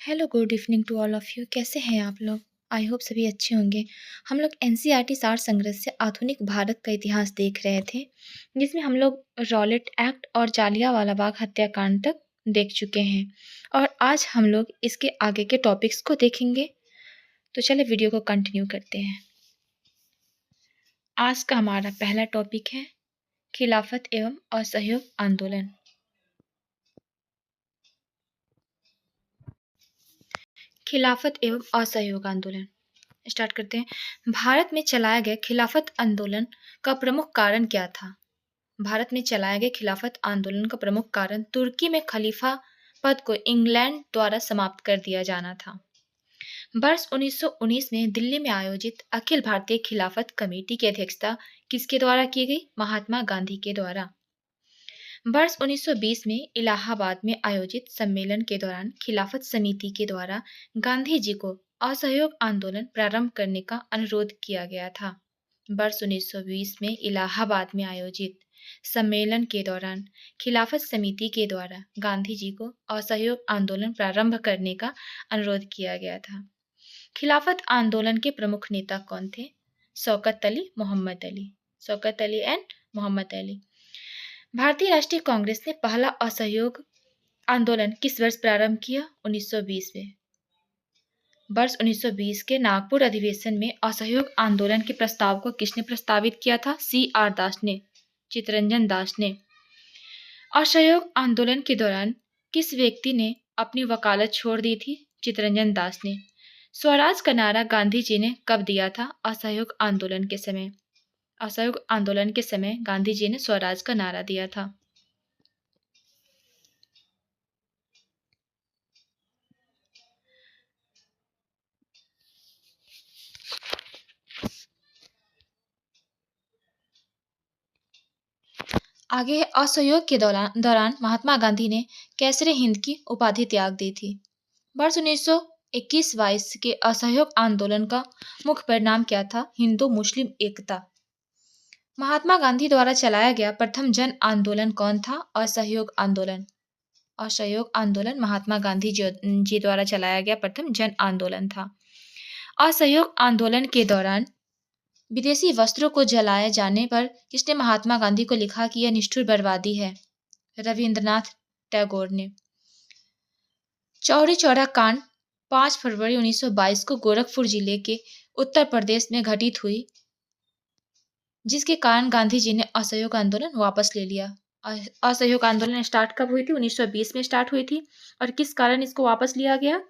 Hello good evening to all of you. कैसे हैं आप लोग? आई होप सभी अच्छे होंगे। हम लोग एनसीईआरटी सार संग्रह से आधुनिक भारत का इतिहास देख रहे थे, जिसमें हम लोग रॉलेट एक्ट और जालियांवाला बाग हत्याकांड तक देख चुके हैं और आज हम लोग इसके आगे के टॉपिक्स को देखेंगे। तो चलिए वीडियो को कंटिन्यू करते हैं। आज का हमारा पहला टॉपिक है खिलाफत एवं असहयोग आंदोलन। खिलाफत एवं असहयोग आंदोलन स्टार्ट करते हैं। भारत में चलाया गया खिलाफत आंदोलन का प्रमुख कारण क्या था? भारत में चलाए गए खिलाफत आंदोलन का प्रमुख कारण तुर्की में खलीफा पद को इंग्लैंड द्वारा समाप्त कर दिया जाना था। वर्ष 1919 में दिल्ली में आयोजित अखिल भारतीय खिलाफत कमेटी की अध्यक्षता किसके द्वारा की गई? महात्मा गांधी के द्वारा। वर्ष 1920 में इलाहाबाद में आयोजित सम्मेलन के दौरान खिलाफत समिति के द्वारा गांधी जी को असहयोग आंदोलन प्रारंभ करने का अनुरोध किया गया था। वर्ष 1920 में इलाहाबाद में आयोजित सम्मेलन के दौरान खिलाफत समिति के द्वारा गांधी जी को असहयोग आंदोलन प्रारंभ करने का अनुरोध किया गया था। खिलाफत आंदोलन के प्रमुख नेता कौन थे? शौकत अली, मोहम्मद अली। शौकत अली एंड मोहम्मद अली। भारतीय राष्ट्रीय कांग्रेस ने पहला असहयोग आंदोलन किस वर्ष प्रारंभ किया? 1920 में। वर्ष 1920 के नागपुर अधिवेशन में असहयोग आंदोलन के प्रस्ताव को किसने प्रस्तावित किया था? CR दास ने, चित्तरंजन दास ने। असहयोग आंदोलन के दौरान किस व्यक्ति ने अपनी वकालत छोड़ दी थी? चित्तरंजन दास ने। स्वराज का नारा गांधी जी ने कब दिया था? असहयोग आंदोलन के समय। असहयोग आंदोलन के समय गांधी जी ने स्वराज का नारा दिया था। आगे असहयोग के दौरान महात्मा गांधी ने कैसरे हिंद की उपाधि त्याग दी थी। वर्ष 1921-22 के असहयोग आंदोलन का मुख्य परिणाम क्या था? हिंदू मुस्लिम एकता। महात्मा गांधी द्वारा चलाया गया प्रथम जन आंदोलन कौन था? असहयोग आंदोलन। असहयोग आंदोलन महात्मा गांधी जी द्वारा चलाया गया प्रथम जन आंदोलन था। असहयोग आंदोलन के दौरान विदेशी वस्त्रों को जलाए जाने पर किसने महात्मा गांधी को लिखा कि यह निष्ठुर बर्बादी है? रविंद्रनाथ टैगोर ने। चौरी चौरा कांड 5 फरवरी 1922 को गोरखपुर जिले के उत्तर प्रदेश में घटित हुई, जिसके कारण गांधी जी ने असहयोग आंदोलन वापस ले लिया। असहयोग आंदोलन स्टार्ट कब हुई थी? 1920 में स्टार्ट हुई थी और किस कारण इसको वापस लिया गया?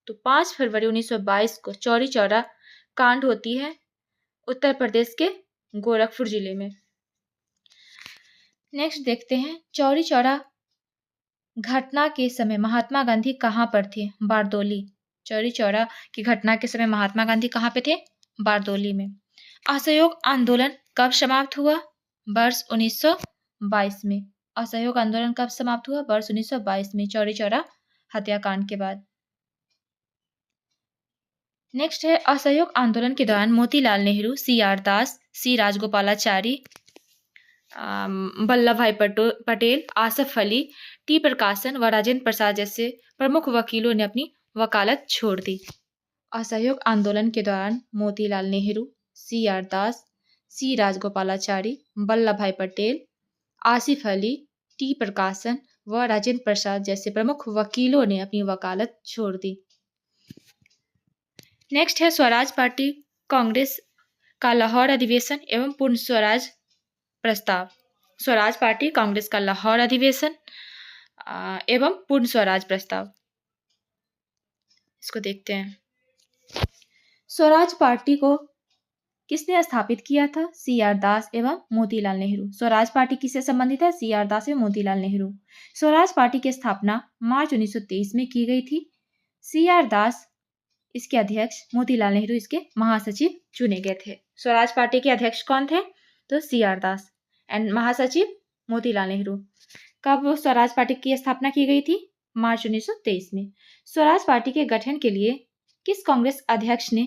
तो 5 फरवरी 1922 को चौरी चौरा कांड होती है उत्तर प्रदेश के गोरखपुर जिले में। नेक्स्ट देखते हैं, चौरी चौरा घटना के समय महात्मा गांधी कहाँ पर थे? बारदोली। चौरी चौरा की घटना के समय महात्मा गांधी कहाँ पे थे? बारदोली में। असहयोग आंदोलन कब समाप्त हुआ? वर्ष 1922 में। असहयोग आंदोलन कब समाप्त हुआ? वर्ष 1922 में, चौरी चौरा हत्याकांड के बाद। नेक्स्ट है, असहयोग आंदोलन के दौरान मोतीलाल नेहरू, CR दास, C राजगोपालाचारी, वल्लभ भाई पटेल, आसफ अली, T प्रकाशन व राजेंद्र प्रसाद जैसे प्रमुख वकीलों ने अपनी वकालत छोड़ दी। असहयोग आंदोलन के दौरान मोतीलाल नेहरू, CR दास, C राजगोपालाचारी, वल्लभ भाई पटेल, आसिफ अली, T प्रकाशन व राजेंद्र प्रसाद जैसे प्रमुख वकीलों ने अपनी वकालत छोड़ दी। नेक्स्ट है, स्वराज पार्टी कांग्रेस का लाहौर अधिवेशन एवं पूर्ण स्वराज प्रस्ताव। स्वराज पार्टी कांग्रेस का लाहौर अधिवेशन एवं पूर्ण स्वराज प्रस्ताव, इसको देखते हैं। स्वराज पार्टी को किसने स्थापित किया था? CR दास एवं मोतीलाल नेहरू। स्वराज पार्टी किससे संबंधित है? CR दास एवं मोतीलाल नेहरू। स्वराज पार्टी की स्थापना मार्च 1923 में की गई थी। CR दास इसके अध्यक्ष, मोतीलाल नेहरू इसके महासचिव चुने गए थे। स्वराज पार्टी के अध्यक्ष कौन थे? तो CR दास एंड महासचिव मोतीलाल नेहरू। कब स्वराज पार्टी की स्थापना की गई थी? मार्च 1923 में। स्वराज पार्टी के गठन के लिए किस कांग्रेस अध्यक्ष ने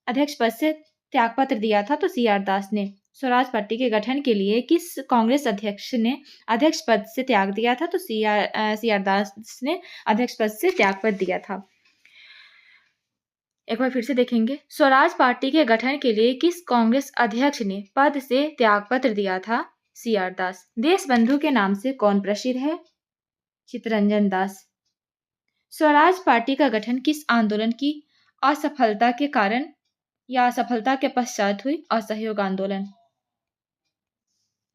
अध्यक्ष पद से त्यागपत्र दिया था? तो CR दास ने। स्वराज पार्टी के गठन के लिए किस कांग्रेस अध्यक्ष ने अध्यक्ष पद से त्याग दिया था? तो CR दास ने अध्यक्ष पद से त्यागपत्र दिया था। एक बार फिर से देखेंगे। स्वराज पार्टी के गठन के लिए किस कांग्रेस अध्यक्ष ने पद से त्यागपत्र दिया था? CR दास। देशबंधु के नाम से कौन प्रसिद्ध है? चित्तरंजन दास। स्वराज पार्टी का गठन किस आंदोलन की असफलता के कारण या असफलता के पश्चात हुई? असहयोग आंदोलन।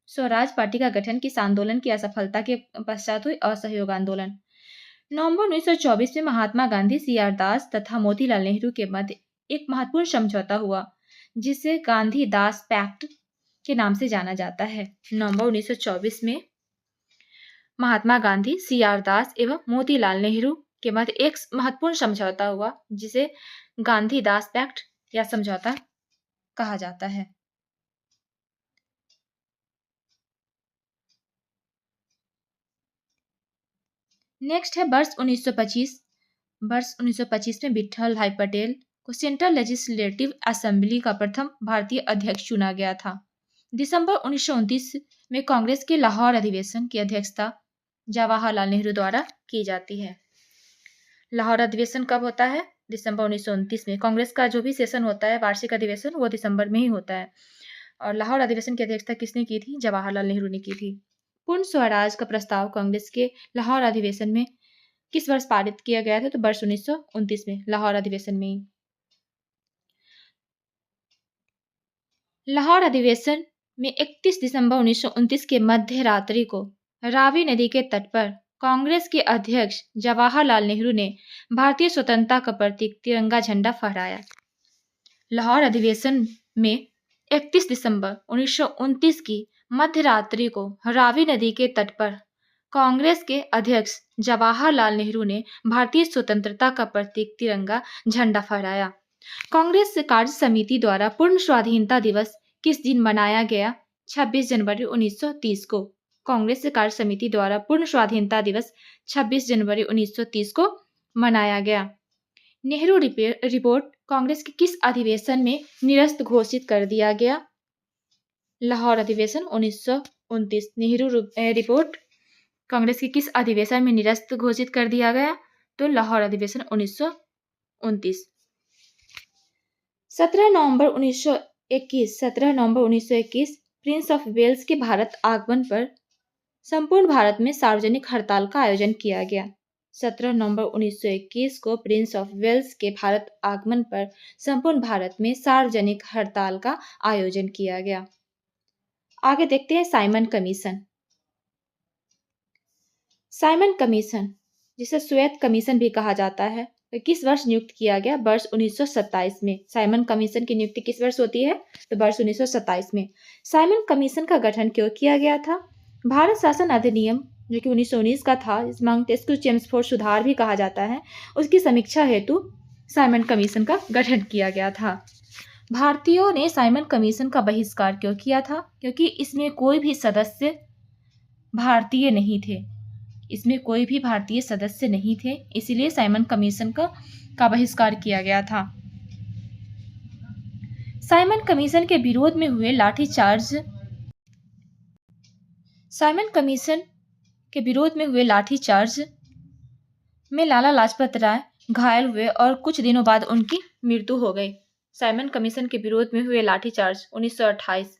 स्वराज पार्टी का गठन किस आंदोलन की असफलता के पश्चात हुई? असहयोग आंदोलन। नवंबर 1924 में महात्मा गांधी, CR दास तथा मोतीलाल नेहरू के मध्य एक महत्वपूर्ण समझौता हुआ जिसे गांधी दास पैक्ट के नाम से जाना जाता है। नवंबर 1924 में महात्मा गांधी, CR दास एवं मोतीलाल नेहरू के मध्य एक महत्वपूर्ण समझौता हुआ जिसे गांधी दास पैक्ट या समझौता कहा जाता है। नेक्स्ट है वर्ष 1925। वर्ष 1925 में विठल भाई पटेल को सेंट्रल लेजिस्लेटिव असेंबली का प्रथम भारतीय अध्यक्ष चुना गया था। दिसंबर 1929 में कांग्रेस के लाहौर अधिवेशन की अध्यक्षता जवाहरलाल नेहरू द्वारा की जाती है। लाहौर अधिवेशन कब होता है? दिसंबर 1929 में। कांग्रेस का जो भी सेशन होता है, वार्षिक अधिवेशन, वो दिसंबर में ही होता है। और लाहौर अधिवेशन की अध्यक्षता किसने की थी? जवाहरलाल नेहरू ने की थी। पूर्ण स्वराज का प्रस्ताव कांग्रेस के लाहौर अधिवेशन में किस वर्ष पारित किया गया था? तो वर्ष 1929 में, लाहौर अधिवेशन में ही। लाहौर अधिवेशन में 31 दिसंबर 1929 के मध्य रात्रि को रावी नदी के तट पर कांग्रेस के अध्यक्ष जवाहरलाल नेहरू ने भारतीय स्वतंत्रता का प्रतीक तिरंगा झंडा फहराया। लाहौर अधिवेशन में 31 दिसंबर 1929 की मध्य रात्रि को रावी नदी के तट पर कांग्रेस के अध्यक्ष जवाहरलाल नेहरू ने भारतीय स्वतंत्रता का प्रतीक तिरंगा झंडा फहराया। कांग्रेस कार्य समिति द्वारा पूर्ण स्वाधीनता दिवस किस दिन मनाया गया? 26 जनवरी 1930 को। कांग्रेस कार्य समिति द्वारा पूर्ण स्वाधीनता दिवस 26 जनवरी 1930 को मनाया गया। नेहरू रिपोर्ट कांग्रेस के किस अधिवेशन में निरस्त घोषित कर दिया गया? लाहौर अधिवेशन 1929। नेहरू रिपोर्ट कांग्रेस के किस अधिवेशन में निरस्त घोषित कर दिया गया? तो लाहौर अधिवेशन 1929। 17 नवंबर 1921 प्रिंस ऑफ वेल्स के भारत आगमन पर संपूर्ण भारत में सार्वजनिक हड़ताल का आयोजन किया गया। 17 नवंबर 1921 को प्रिंस ऑफ वेल्स के भारत आगमन पर संपूर्ण भारत में सार्वजनिक हड़ताल का आयोजन किया गया। आगे देखते हैं साइमन कमीशन। साइमन कमीशन, जिसे श्वेत कमीशन भी कहा जाता है, किस वर्ष नियुक्त किया गया? वर्ष 1927 में। साइमन कमीशन की नियुक्ति किस वर्ष होती है? तो वर्ष 1927 में। साइमन कमीशन का गठन क्यों किया गया था? भारत शासन अधिनियम जो कि 1919 का था, जिसमें मोंटेस्क्यू चेम्सफोर्ड सुधार भी कहा जाता है, उसकी समीक्षा हेतु साइमन कमीशन का गठन किया गया था। भारतीयों ने साइमन कमीशन का बहिष्कार क्यों किया था? क्योंकि इसमें कोई भी सदस्य भारतीय नहीं थे। इसमें कोई भी भारतीय सदस्य नहीं थे, इसीलिए साइमन कमीशन का बहिष्कार किया गया था। साइमन कमीशन के विरोध में हुए लाठीचार्ज साइमन कमीशन के विरोध में हुए लाठीचार्ज में लाला लाजपत राय घायल हुए और कुछ दिनों बाद उनकी मृत्यु हो गई। साइमन कमीशन के विरोध में हुए लाठीचार्ज 1928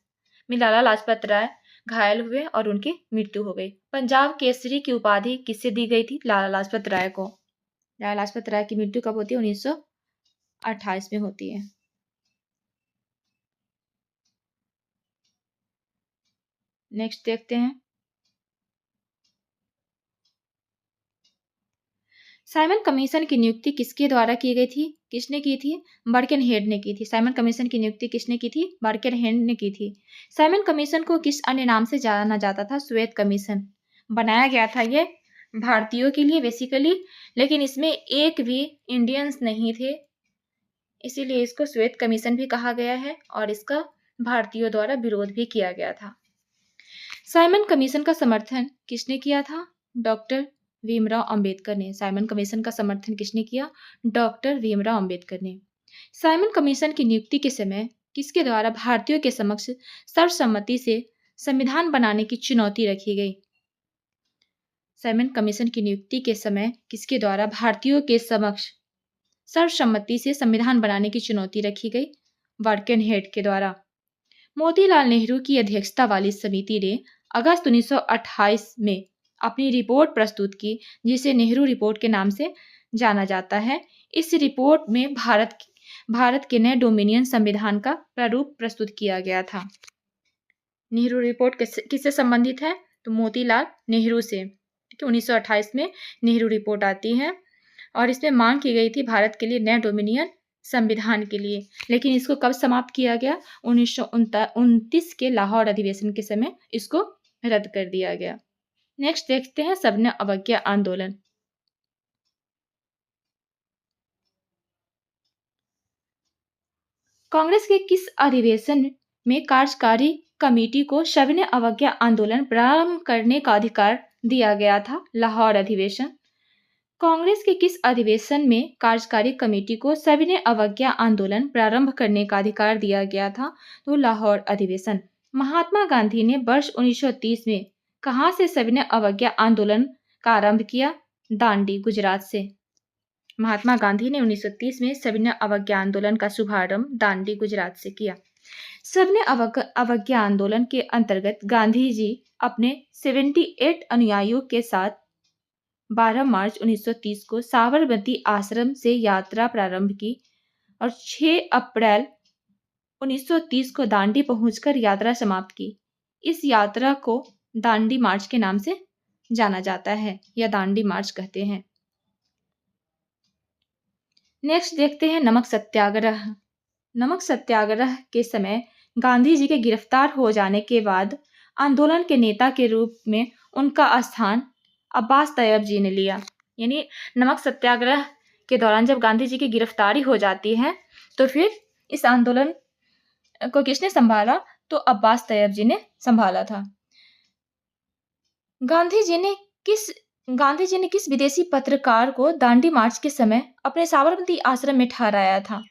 में लाला लाजपत राय घायल हुए और उनकी मृत्यु हो गई। पंजाब केसरी की उपाधि किससे दी गई थी? लाला लाजपत राय को। लाला लाजपत राय की मृत्यु कब होती है? 1928 में होती है। नेक्स्ट देखते हैं साइमन कमीशन की नियुक्ति किसके द्वारा की गई थी? किसने की थी? बर्केनहेड ने की थी। साइमन कमीशन की नियुक्ति किसने की थी? बर्केनहेड ने की थी। साइमन कमीशन को किस अन्य नाम से जाना जाता था? श्वेत कमीशन। बनाया गया था ये भारतीयों के लिए बेसिकली, लेकिन इसमें एक भी इंडियंस नहीं थे, इसीलिए इसको श्वेत कमीशन भी कहा गया है और इसका भारतीयों द्वारा विरोध भी किया गया था। साइमन कमीशन का समर्थन किसने किया था? डॉक्टर भीमराव अंबेडकर ने। साइमन कमीशन का समर्थन किसने किया? डॉक्टर भीमराव अंबेडकर ने। साइमन कमीशन की नियुक्ति के समय किसके द्वारा भारतीयों के समक्ष सर्वसम्मति से संविधान बनाने की चुनौती रखी गई? साइमन कमीशन की नियुक्ति के समय किसके द्वारा भारतीयों के समक्ष सर्वसम्मति से संविधान बनाने की चुनौती रखी गई बर्केनहेड के द्वारा। मोतीलाल नेहरू की अध्यक्षता वाली समिति ने अगस्त 1928 में अपनी रिपोर्ट प्रस्तुत की, जिसे नेहरू रिपोर्ट के नाम से जाना जाता है। इस रिपोर्ट में भारत के नए डोमिनियन संविधान का प्रारूप प्रस्तुत किया गया था। नेहरू रिपोर्ट किससे संबंधित है? तो मोतीलाल नेहरू से। 1928 में नेहरू रिपोर्ट आती है और इसमें मांग की गई थी भारत के लिए नए डोमिनियन संविधान के लिए। लेकिन इसको कब समाप्त किया गया? 1929 के लाहौर अधिवेशन के समय इसको रद्द कर दिया गया। नेक्स्ट देखते हैं सविनय अवज्ञा आंदोलन। कांग्रेस के किस अधिवेशन में कार्यकारी कमेटी को सविनय अवज्ञा आंदोलन प्रारंभ करने का अधिकार दिया गया था? लाहौर अधिवेशन। कांग्रेस के किस अधिवेशन में कार्यकारी कमेटी को सविनय अवज्ञा आंदोलन प्रारंभ करने का अधिकार दिया गया था? तो लाहौर अधिवेशन। महात्मा गांधी ने वर्ष 1930 में कहां से सविनय अवज्ञा आंदोलन का आरंभ किया? दांडी, गुजरात से। महात्मा गांधी ने 1930 में सविनय अवज्ञा आंदोलन का शुभारंभ दांडी, गुजरात से किया। सविनय अवज्ञा आंदोलन के अंतर्गत गांधी जी अपने 78 अनुयायियों के साथ 12 मार्च 1930 को साबरमती आश्रम से यात्रा प्रारंभ की और 6 अप्रैल 1930 को दांडी पहुंचकर यात्रा समाप्त की। इस यात्रा को दांडी मार्च के नाम से जाना जाता है या दांडी मार्च कहते हैं। नेक्स्ट देखते हैं नमक सत्याग्रह। नमक सत्याग्रह के समय गांधी जी के गिरफ्तार हो जाने के बाद आंदोलन के नेता के रूप में उनका स्थान अब्बास तैयब जी ने लिया। यानी नमक सत्याग्रह के दौरान जब गांधी जी की गिरफ्तारी हो जाती है तो फिर इस आंदोलन को किसने संभाला? तो अब्बास तैयब जी ने संभाला था। गांधी जी ने किस विदेशी पत्रकार को दांडी मार्च के समय अपने साबरमती आश्रम में ठहराया था?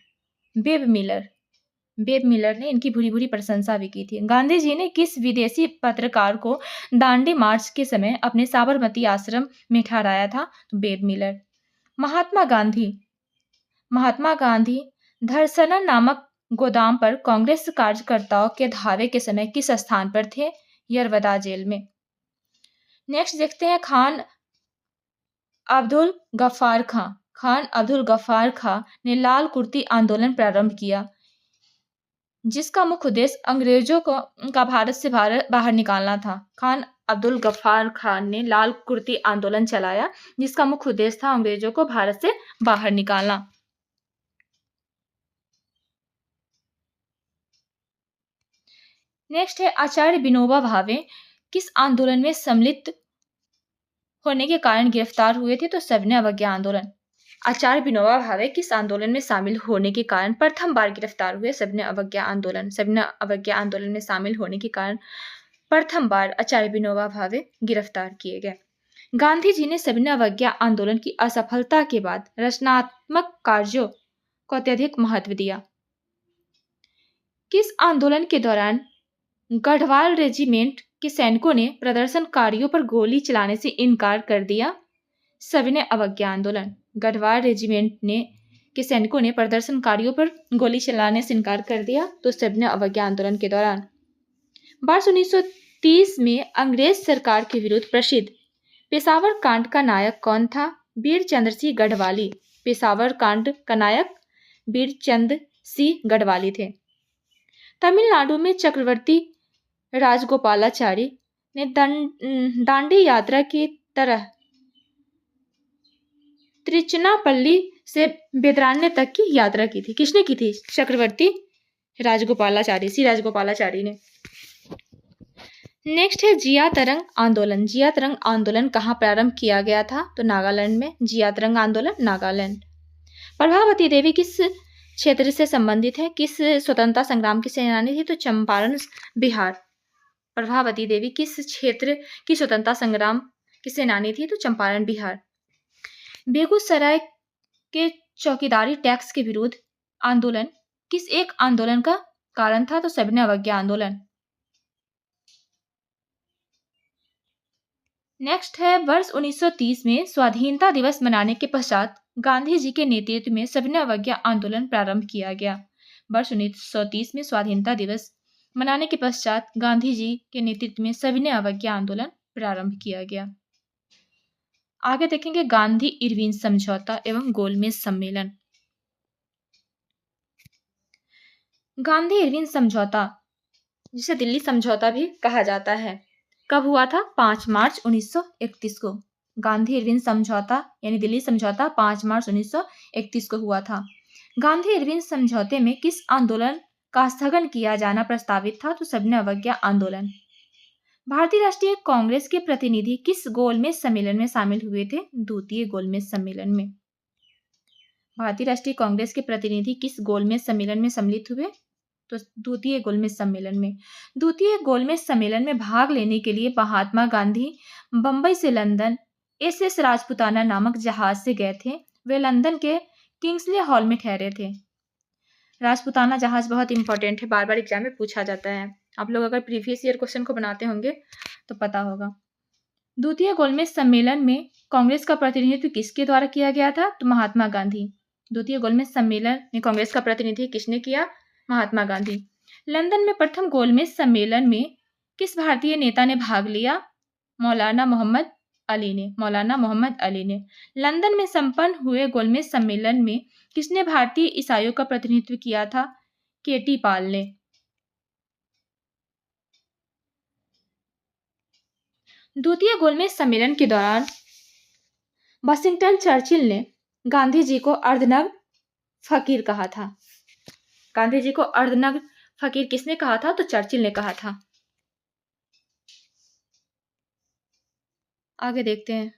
वेब मिलर ने इनकी भूरी भूरी प्रशंसा भी की थी। गांधी जी ने किस विदेशी पत्रकार को दांडी मार्च के समय अपने साबरमती आश्रम में ठहराया था? तो वेब मिलर। महात्मा गांधी धरसना नामक गोदाम पर कांग्रेस कार्यकर्ताओं के धावे के समय किस स्थान पर थे? यरवदा जेल में। नेक्स्ट देखते हैं खान अब्दुल गफ्फार खां ने लाल कुर्ती आंदोलन प्रारंभ किया, जिसका मुख्य उद्देश्य अंग्रेजों का भारत से बाहर निकालना था। खान अब्दुल गफ्फार खान ने लाल कुर्ती आंदोलन चलाया, जिसका मुख्य उद्देश्य था अंग्रेजों को भारत से बाहर निकालना। नेक्स्ट है आचार्य विनोबा भावे किस आंदोलन में सम्मिलित होने के कारण गिरफ्तार हुए थे? तो सविनय अवज्ञा आंदोलन। आचार्य विनोबा भावे किस आंदोलन में शामिल होने के कारण प्रथम बार गिरफ्तार हुए? सविनय अवज्ञा आंदोलन में शामिल होने के कारण प्रथम बार आचार्य विनोबा भावे गिरफ्तार किए गए। गांधी जी ने सविनय अवज्ञा आंदोलन की असफलता के बाद रचनात्मक कार्यों को अत्यधिक महत्व दिया। किस आंदोलन के दौरान गढ़वाल रेजिमेंट के सैनिकों ने प्रदर्शनकारियों पर गोली चलाने से इनकार कर दिया? सविनय अवज्ञा आंदोलन। गढ़वाल रेजिमेंट के सैनिकों ने प्रदर्शनकारियों पर गोली चलाने से इनकार कर दिया, तो सविनय अवज्ञा आंदोलन के दौरान। वर्ष 1930 में अंग्रेज सरकार के विरुद्ध प्रसिद्ध पेशावर कांड का नायक कौन था? वीरचंद्र सिंह गढ़वाली। पेशावर कांड का नायक वीरचंद्र सिंह गढ़वाली थे। तमिलनाडु में चक्रवर्ती राजगोपालाचारी ने दांडी यात्रा की तरह त्रिचुनापल्ली से बेदरान्य तक की यात्रा की थी। किसने की थी? चक्रवर्ती राजगोपालाचारी ने। नेक्स्ट है जिया तरंग आंदोलन। जिया तरंग आंदोलन कहाँ प्रारंभ किया गया था? तो नागालैंड में। जिया तरंग आंदोलन नागालैंड। प्रभावती देवी किस क्षेत्र से संबंधित है? किस स्वतंत्रता संग्राम की सेनानी थी? तो चंपारण, बिहार। प्रभावती देवी किस क्षेत्र की स्वतंत्रता संग्राम की सेनानी थी? तो चंपारण, बिहार। बेगूसराय के चौकीदारी टैक्स के विरुद्ध आंदोलन किस एक आंदोलन का कारण था? तो सविनय अवज्ञा आंदोलन। नेक्स्ट है वर्ष 1930 में स्वाधीनता दिवस मनाने के पश्चात गांधी जी के नेतृत्व में सविनय अवज्ञा आंदोलन प्रारंभ किया गया। वर्ष 1930 में स्वाधीनता दिवस मनाने के पश्चात गांधी जी के नेतृत्व में सविनय अवज्ञा आंदोलन प्रारंभ किया गया। आगे देखेंगे गांधी इरविन समझौता एवं गोलमेज सम्मेलन। गांधी इरविन समझौता, जिसे दिल्ली समझौता भी कहा जाता है, कब हुआ था? 5 मार्च 1931 को। गांधी इरविन समझौता यानी दिल्ली समझौता 5 मार्च 1931 को हुआ था। गांधी इरविन समझौते में किस आंदोलन का स्थगन किया जाना प्रस्तावित था? तो सविनय अवज्ञा आंदोलन। भारतीय राष्ट्रीय कांग्रेस के प्रतिनिधि किस गोलमेज सम्मेलन में शामिल हुए थे? द्वितीय गोलमेज सम्मेलन में। भारतीय राष्ट्रीय कांग्रेस के प्रतिनिधि किस गोलमेज सम्मेलन में सम्मिलित हुए? तो द्वितीय गोलमेज सम्मेलन में। द्वितीय गोलमेज सम्मेलन में भाग लेने के लिए महात्मा गांधी बंबई से लंदन SS राजपुताना नामक जहाज से गए थे। वे लंदन के किंग्सले हॉल में ठहरे थे। राजपुताना जहाज बहुत इंपॉर्टेंट है, बार बार एग्जाम में पूछा जाता है। आप लोग अगर प्रीवियस ईयर क्वेश्चन को बनाते होंगे तो पता होगा। द्वितीय गोलमेज सम्मेलन में कांग्रेस का प्रतिनिधित्व किसके द्वारा किया गया था? तो महात्मा गांधी। द्वितीय गोलमेज सम्मेलन में कांग्रेस का प्रतिनिधित्व किसने किया? महात्मा गांधी। लंदन में प्रथम गोलमेज सम्मेलन में किस भारतीय नेता ने भाग लिया? मौलाना मोहम्मद अली ने। मौलाना मोहम्मद अली ने। लंदन में संपन्न हुए गोलमेज सम्मेलन में किसने भारतीय ईसाइयों का प्रतिनिधित्व किया था? KT पाल ने। द्वितीय गोलमेज सम्मेलन के दौरान वाशिंगटन चर्चिल ने गांधी जी को अर्धनग्न फकीर कहा था। गांधी जी को अर्धनग्न फकीर किसने कहा था? तो चर्चिल ने कहा था। आगे देखते हैं।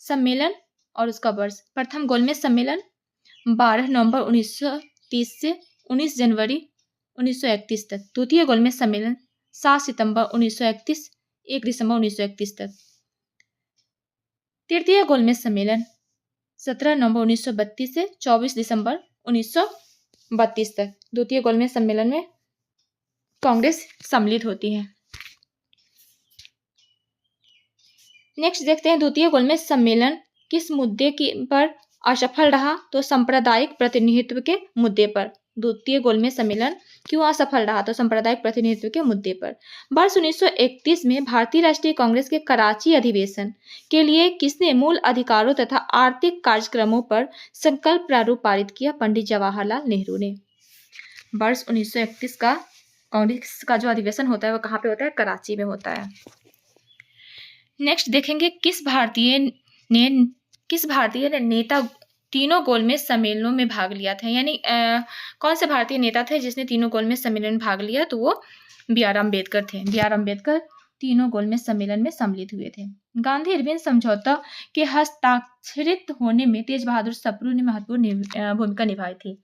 सम्मेलन और उसका वर्ष। प्रथम गोलमेज सम्मेलन 12 नवंबर 1930 से 19 जनवरी 1931 तक। द्वितीय गोलमेज सम्मेलन 7 सितंबर 1931 1 दिसंबर 1931 तक। तृतीय गोलमेज सम्मेलन 17 नवंबर 1932 से 24 दिसंबर 1932 तक। द्वितीय गोलमेज सम्मेलन में कांग्रेस सम्मिलित होती है। नेक्स्ट देखते हैं द्वितीय गोलमेज सम्मेलन किस मुद्दे पर असफल रहा? तो सांप्रदायिक प्रतिनिधित्व के मुद्दे पर। द्वितीय गोलमेज सम्मेलन क्यों असफल रहा? तो सांप्रदायिक प्रतिनिधित्व के मुद्दे पर। वर्ष 1931 में भारतीय राष्ट्रीय कांग्रेस के कराची अधिवेशन के लिए किसने मूल अधिकारों तथा आर्थिक कार्यक्रमों पर संकल्प प्रारूप पारित किया? पंडित जवाहरलाल नेहरू ने। वर्ष 1931 का कांग्रेस का जो अधिवेशन होता है वो कहाँ पे होता है? कराची में होता है। नेक्स्ट देखेंगे किस भारतीय ने नेता तीनों गोलमेज सम्मेलनों में भाग लिया था? यानी कौन से भारतीय नेता थे जिसने तीनों गोलमेज सम्मेलन में भाग लिया? तो वो BR अम्बेडकर थे। BR अम्बेडकर तीनों गोलमेज सम्मेलन में सम्मिलित हुए थे। गांधी इरविन समझौता के हस्ताक्षरित होने में तेज बहादुर सप्रू ने महत्वपूर्ण भूमिका निभाई थी।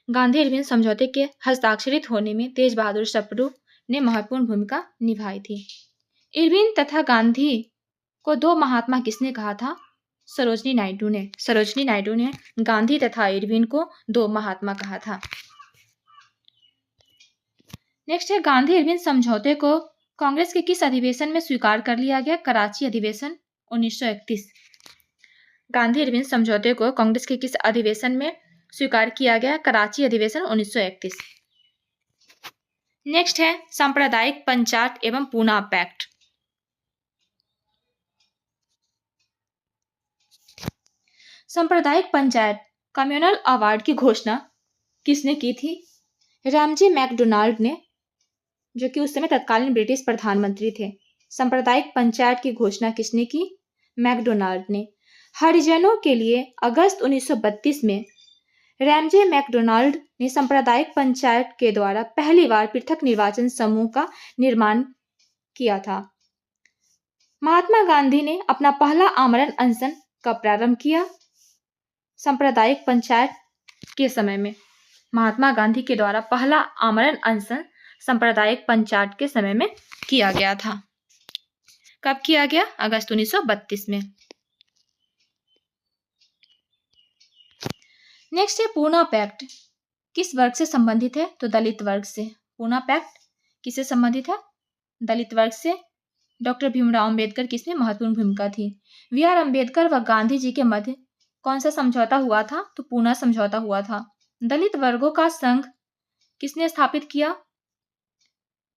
गांधी इरविन समझौते के हस्ताक्षरित होने में तेज बहादुर सप्रू ने महत्वपूर्ण भूमिका निभाई थी। इरविन तथा गांधी को दो महात्मा किसने कहा था? सरोजनी नायडू ने। सरोजनी नायडू ने गांधी तथा इरविन को दो महात्मा कहा था। नेक्स्ट है गांधी इरविन समझौते को कांग्रेस के किस अधिवेशन में स्वीकार कर लिया गया? कराची अधिवेशन 1931। गांधी इरविन समझौते को कांग्रेस के किस अधिवेशन में स्वीकार किया गया? कराची अधिवेशन 1931। नेक्स्ट है सांप्रदायिक पंचायत एवं पूना पैक्ट। सांप्रदायिक पंचायत कम्युनल अवार्ड की घोषणा किसने की थी? रामजी मैकडोनाल्ड ने, जो कि उस समय तत्कालीन ब्रिटिश प्रधानमंत्री थे। सांप्रदायिक पंचायत की घोषणा किसने की? मैकडोनाल्ड ने। हरिजनों के लिए अगस्त 1932 में रामजे मैकडोनाल्ड ने सांप्रदायिक पंचायत के द्वारा पहली बार पृथक निर्वाचन समूह का निर्माण किया था। महात्मा गांधी ने अपना पहला आमरण अनशन कब प्रारंभ किया? सांप्रदायिक पंचायत के समय में। महात्मा गांधी के द्वारा पहला आमरण अनशन सांप्रदायिक पंचायत के समय में किया गया था। कब किया गया? अगस्त 1932 में। नेक्स्ट है पूना पैक्ट किस वर्ग से संबंधित है? तो दलित वर्ग से। पूना पैक्ट किससे संबंधित है? दलित वर्ग से डॉक्टर भीमराव अंबेडकर की इसमें महत्वपूर्ण भूमिका थी। बी आर अम्बेडकर व गांधी जी के मध्य कौन सा समझौता हुआ था? तो पूना समझौता हुआ था। दलित वर्गों का संघ किसने स्थापित किया?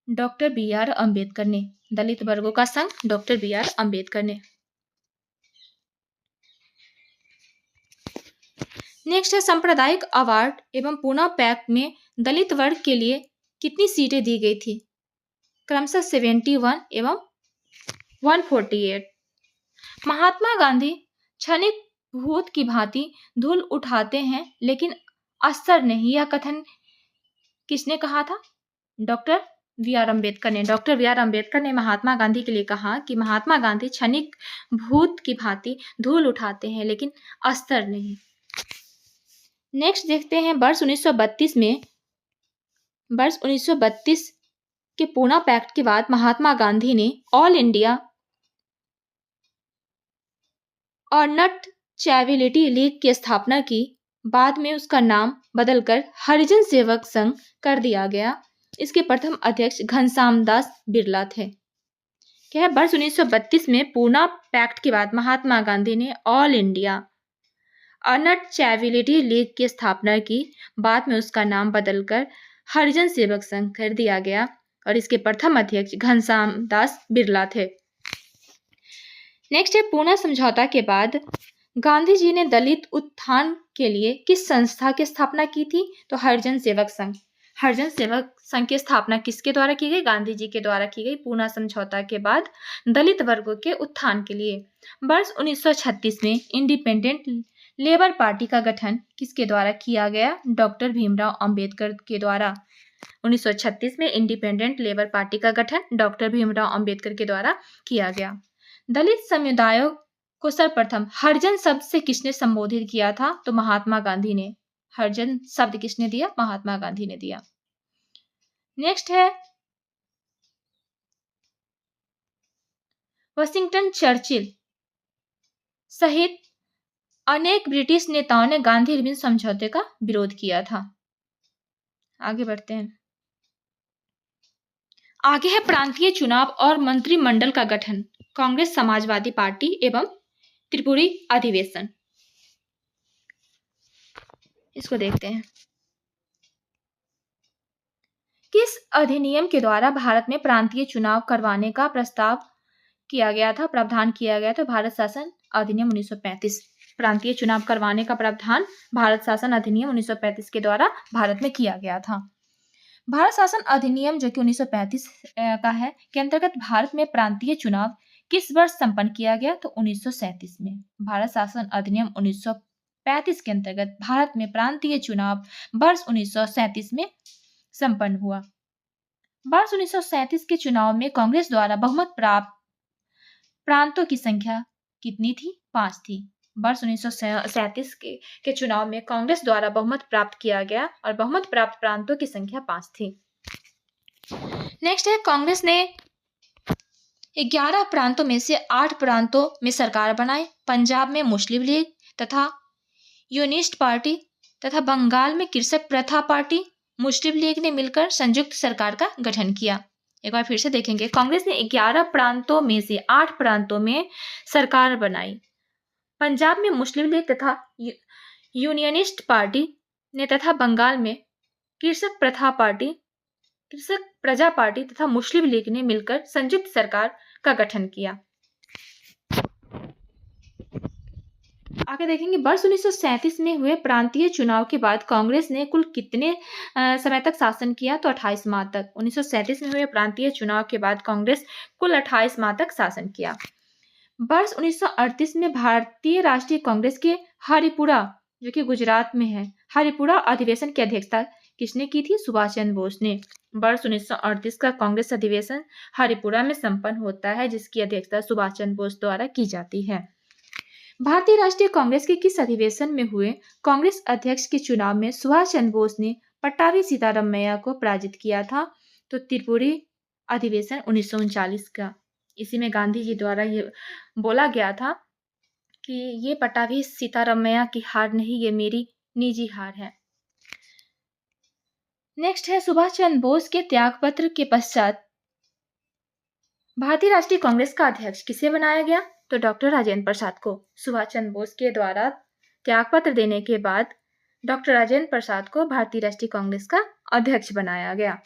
डॉक्टर बी आर अम्बेडकर ने। दलित वर्गों का संघ डॉक्टर बी आर अम्बेडकर ने। नेक्स्ट है सांप्रदायिक अवार्ड एवं पूना पैक्ट में दलित वर्ग के लिए कितनी सीटें दी गई थी? क्रमशः 71 एवं 148। महात्मा गांधी क्षणिक भूत की भांति धूल उठाते हैं लेकिन अस्तर नहीं, यह कथन किसने कहा था? डॉक्टर बी आर अम्बेडकर ने। डॉक्टर बी आर अम्बेडकर ने महात्मा गांधी के लिए कहा कि महात्मा गांधी क्षणिक भूत की भांति धूल उठाते हैं लेकिन अस्तर नहीं। नेक्स्ट देखते हैं वर्ष 1932 के पूना पैक्ट के बाद महात्मा गांधी ने ऑल इंडिया अर्नट चैरिटी लीग की स्थापना की। बाद में उसका नाम बदलकर हरिजन सेवक संघ कर दिया गया। इसके प्रथम अध्यक्ष घनश्याम दास बिरला थे। क्या है? वर्ष 1932 में पूना पैक्ट के बाद महात्मा गांधी ने ऑल इंडिया अर्नट चैरिटी लीग की स्थापना की। बाद में उसका नाम बदलकर हरिजन सेवक संघ कर दिया गया और इसके प्रथम अध्यक्ष घनश्याम दास बिरला थे। नेक्स्ट है पूना समझौता के बाद गांधी जी ने दलित उत्थान के लिए किस संस्था की स्थापना की थी? तो हरिजन सेवक संघ। हरिजन सेवक संघ की स्थापना किसके द्वारा की गई? गांधी जी के द्वारा की गई। पूना समझौता के बाद दलित वर्गों के उत्थान के लिए। वर्ष 1936 में इंडिपेंडेंट लेबर पार्टी का गठन किसके द्वारा किया गया? डॉक्टर भीमराव अंबेडकर के द्वारा। 1936 में इंडिपेंडेंट लेबर पार्टी का गठन डॉक्टर भीमराव अंबेडकर के द्वारा किया गया। दलित समुदायों को सर्वप्रथम हरिजन शब्द से किसने संबोधित किया था? तो महात्मा गांधी ने। हरिजन शब्द किसने दिया? महात्मा गांधी ने दिया। नेक्स्ट है वाशिंगटन चर्चिल सहित अनेक ब्रिटिश नेताओं ने गांधी इरविन समझौते का विरोध किया था। आगे बढ़ते हैं। आगे है प्रांतीय चुनाव और मंत्रिमंडल का गठन, कांग्रेस समाजवादी पार्टी एवं त्रिपुरी अधिवेशन। इसको देखते हैं। किस अधिनियम के द्वारा भारत में प्रांतीय चुनाव करवाने का प्रस्ताव किया गया था? प्रावधान किया गया था भारत शासन अधिनियम 1935। प्रांतीय चुनाव करवाने का प्रावधान भारत शासन अधिनियम 1935 के द्वारा भारत में किया गया था। भारत शासन अधिनियम जो कि 1935 का है के अंतर्गत भारत में प्रांतीय चुनाव किस वर्ष संपन्न किया गया? तो 1937 में। भारत शासन अधिनियम 1935 के अंतर्गत भारत में प्रांतीय चुनाव वर्ष 1937 में संपन्न हुआ। वर्ष 1937 के चुनाव में कांग्रेस द्वारा बहुमत प्राप्त प्रांतों की संख्या कितनी थी? 5 थी। वर्ष 1937 के चुनाव में कांग्रेस द्वारा बहुमत प्राप्त किया गया और बहुमत प्राप्त प्रांतों की संख्या 5 थी। नेक्स्ट है कांग्रेस ने 11 प्रांतों में से 8 प्रांतों में सरकार बनाई। पंजाब में मुस्लिम लीग तथा यूनिस्ट पार्टी तथा बंगाल में कृषक प्रथा पार्टी मुस्लिम लीग ने मिलकर संयुक्त सरकार का गठन किया। एक बार फिर से देखेंगे। कांग्रेस ने 11 प्रांतों में से 8 प्रांतों में सरकार बनाई। पंजाब में मुस्लिम लीग तथा यूनियनिस्ट पार्टी ने तथा बंगाल में कृषक प्रजा पार्टी तथा मुस्लिम लीग ने मिलकर संयुक्त सरकार का गठन किया। आगे देखेंगे। वर्ष 1937 में हुए प्रांतीय चुनाव के बाद कांग्रेस ने कुल कितने समय तक शासन किया? तो 28 माह तक। 1937 में हुए प्रांतीय चुनाव के बाद कांग्रेस कुल 28 माह तक शासन किया। वर्ष 1938 में भारतीय राष्ट्रीय कांग्रेस के हरिपुरा जो कि गुजरात में है, हरिपुरा अधिवेशन की अध्यक्षता किसने की थी? सुभाष चंद्र बोस ने। वर्ष 1938 का कांग्रेस अधिवेशन हरिपुरा में संपन्न होता है जिसकी अध्यक्षता सुभाष चंद्र बोस द्वारा की जाती है। भारतीय राष्ट्रीय कांग्रेस के किस अधिवेशन में हुए कांग्रेस अध्यक्ष के चुनाव में सुभाष चंद्र बोस ने पट्टाभी सीतारामैया को पराजित किया था? तो त्रिपुरी अधिवेशन 1939 का। इसी में गांधी जी द्वारा ये बोला गया था कि ये पट्टाभी सीतारामैया की हार नहीं, ये मेरी निजी हार है। नेक्स्ट है सुभाष चंद्र बोस के त्यागपत्र के पश्चात भारतीय राष्ट्रीय कांग्रेस का अध्यक्ष किसे बनाया गया? तो डॉक्टर राजेंद्र प्रसाद को। सुभाष चंद्र बोस के द्वारा त्यागपत्र देने के बाद डॉक्टर राजेंद्र प्रसाद को भारतीय राष्ट्रीय कांग्रेस का अध्यक्ष बनाया गया।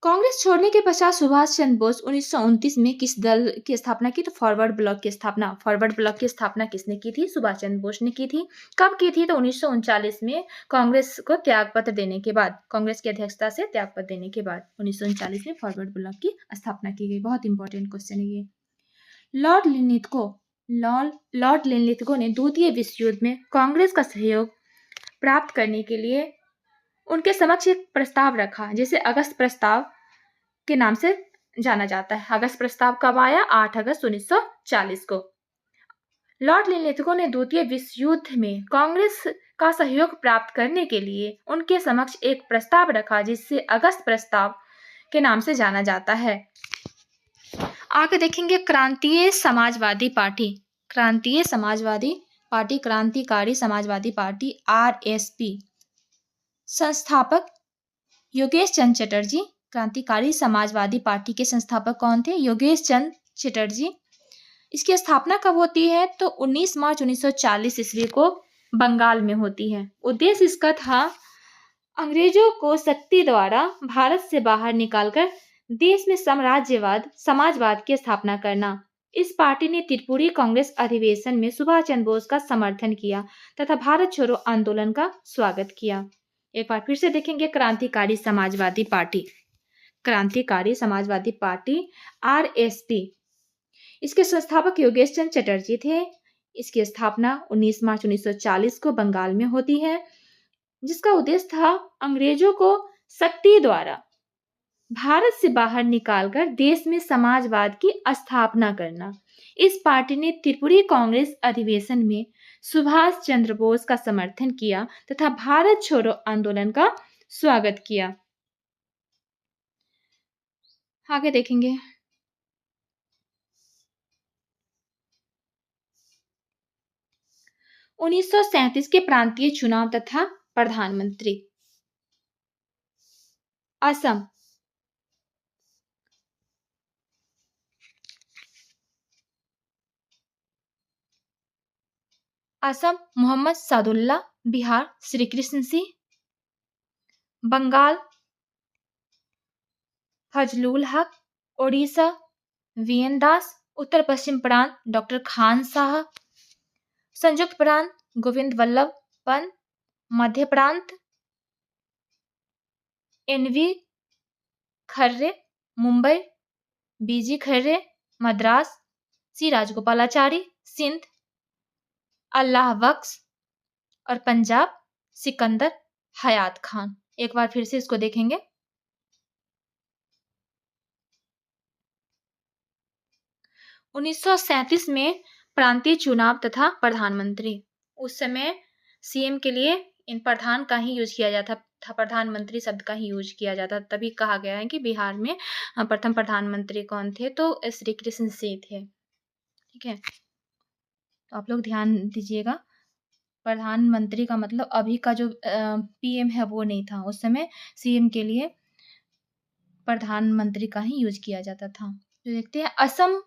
कांग्रेस छोड़ने के पश्चात सुभाष चंद्र बोस 1929 में किस दल की स्थापना की? तो फॉरवर्ड ब्लॉक की स्थापना। फॉरवर्ड ब्लॉक की स्थापना किसने की थी? सुभाष चंद्र बोस ने की थी। कब की थी? तो 1939 में कांग्रेस को त्यागपत्र देने के बाद, कांग्रेस की अध्यक्षता से त्यागपत्र देने के बाद 1939 में फॉरवर्ड ब्लॉक की स्थापना की गई। बहुत इंपॉर्टेंट क्वेश्चन है ये। लॉर्ड लिनलिथगो ने द्वितीय विश्व युद्ध में कांग्रेस का सहयोग प्राप्त करने के लिए उनके समक्ष एक प्रस्ताव रखा, जिसे अगस्त प्रस्ताव के नाम से जाना जाता है। अगस्त प्रस्ताव कब आया? 8 अगस्त 1940 को। लॉर्ड लिनलिथगो ने द्वितीय विश्व युद्ध में कांग्रेस का सहयोग प्राप्त करने के लिए उनके समक्ष एक प्रस्ताव रखा, जिसे अगस्त प्रस्ताव के नाम से जाना जाता है। आगे देखेंगे क्रांतीय समाजवादी पार्टी। क्रांतीय समाजवादी पार्टी, क्रांतिकारी समाजवादी पार्टी आरएसपी। संस्थापक योगेश चंद्र चटर्जी। क्रांतिकारी समाजवादी पार्टी के संस्थापक कौन थे? योगेश चंद्र चटर्जी। इसकी स्थापना कब होती है? तो 19 मार्च 1940 ईस्वी को बंगाल में होती है। उद्देश्य इसका था अंग्रेजों को शक्ति द्वारा भारत से बाहर निकालकर देश में साम्राज्यवाद, समाजवाद की स्थापना करना। इस पार्टी ने त्रिपुरी कांग्रेस अधिवेशन में सुभाष चंद्र बोस का समर्थन किया तथा भारत छोड़ो आंदोलन का स्वागत किया। एक बार फिर से देखेंगे क्रांतिकारी समाजवादी पार्टी। क्रांतिकारी समाजवादी पार्टी आरएसपी। इसके संस्थापक योगेश चंद्र चटर्जी थे। इसकी स्थापना 19 मार्च 1940 को बंगाल में होती है, जिसका उद्देश्य था अंग्रेजों को शक्ति द्वारा भारत से बाहर निकालकर देश में समाजवाद की स्थापना करना। इस पार्टी ने त्रिपुरी कांग्रेस अधिवेशन में सुभाष चंद्र बोस का समर्थन किया तथा भारत छोड़ो आंदोलन का स्वागत किया। आगे देखेंगे 1937 के प्रांतीय चुनाव तथा प्रधानमंत्री। असम। असम मोहम्मद सादुल्ला। बिहार श्री कृष्ण सिंह। बंगाल फजलुल हक। ओडिशा वीएन दास। उत्तर पश्चिम प्रांत डॉक्टर खान साहब। संयुक्त प्रांत गोविंद वल्लभ पंत। मध्य प्रांत एनवी खर्रे। मुंबई बीजी खर्रे। मद्रास सी राजगोपालाचारी। सिंध अल्लाह बख्श और पंजाब सिकंदर हयात खान। एक बार फिर से इसको देखेंगे। 1937 में प्रांतीय चुनाव तथा प्रधानमंत्री। उस समय सीएम के लिए इन प्रधान का ही यूज किया जाता था, प्रधानमंत्री शब्द का ही यूज किया जाता। तभी कहा गया है कि बिहार में प्रथम प्रधानमंत्री कौन थे? तो श्री कृष्ण सिंह थे। ठीक है, तो आप लोग ध्यान दीजिएगा। प्रधानमंत्री का मतलब अभी का जो पीएम है वो नहीं था, उस समय सीएम के लिए प्रधानमंत्री का ही यूज किया जाता था। तो देखते हैं असम।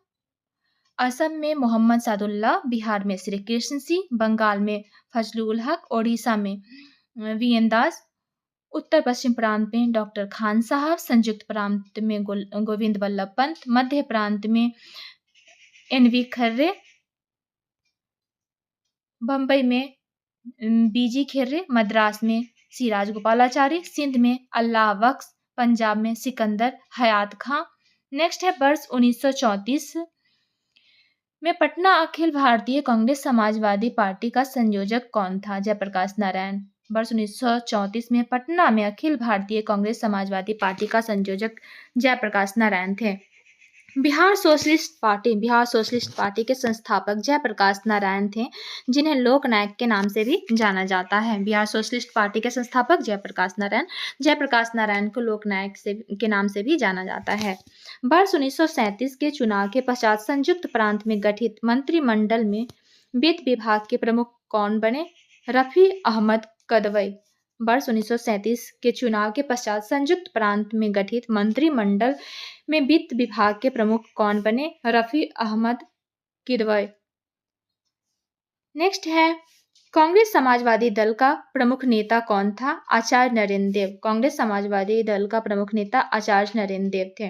असम में मोहम्मद सादुल्ला। बिहार में श्री कृष्ण सिंह। बंगाल में फजलुल हक। ओडिशा में वीएन दास। उत्तर पश्चिम प्रांत में डॉक्टर खान साहब। संयुक्त प्रांत में गोविंद वल्लभ पंत। मध्य प्रांत में एनवी खर्रे। बम्बई में बीजी खर्रे। मद्रास में सी राजगोपालाचारी। सिंध में अल्लाह बख्श। पंजाब में सिकंदर हयात खां। नेक्स्ट है वर्ष 1934 में पटना अखिल भारतीय कांग्रेस समाजवादी पार्टी का संयोजक कौन था? जयप्रकाश नारायण। वर्ष 1934 में पटना में अखिल भारतीय कांग्रेस समाजवादी पार्टी का संयोजक जयप्रकाश नारायण थे। बिहार सोशलिस्ट पार्टी के संस्थापक जयप्रकाश नारायण थे, जिन्हें लोकनायक के नाम से भी जाना जाता है। बिहार सोशलिस्ट पार्टी के संस्थापक जयप्रकाश नारायण को लोकनायक के नाम से भी जाना जाता है। वर्ष 1937 के चुनाव के पश्चात संयुक्त प्रांत में गठित मंत्रिमंडल में वित्त विभाग के प्रमुख कौन बने? रफी अहमद कदवई। वर्ष 1937 के चुनाव के पश्चात संयुक्त प्रांत में गठित मंत्रिमंडल में वित्त विभाग के प्रमुख कौन बने? रफी अहमद किदवई। नेक्स्ट है, कांग्रेस समाजवादी दल का प्रमुख नेता कौन था? आचार्य नरेंद्र देव। कांग्रेस समाजवादी दल का प्रमुख नेता आचार्य नरेंद्र देव थे।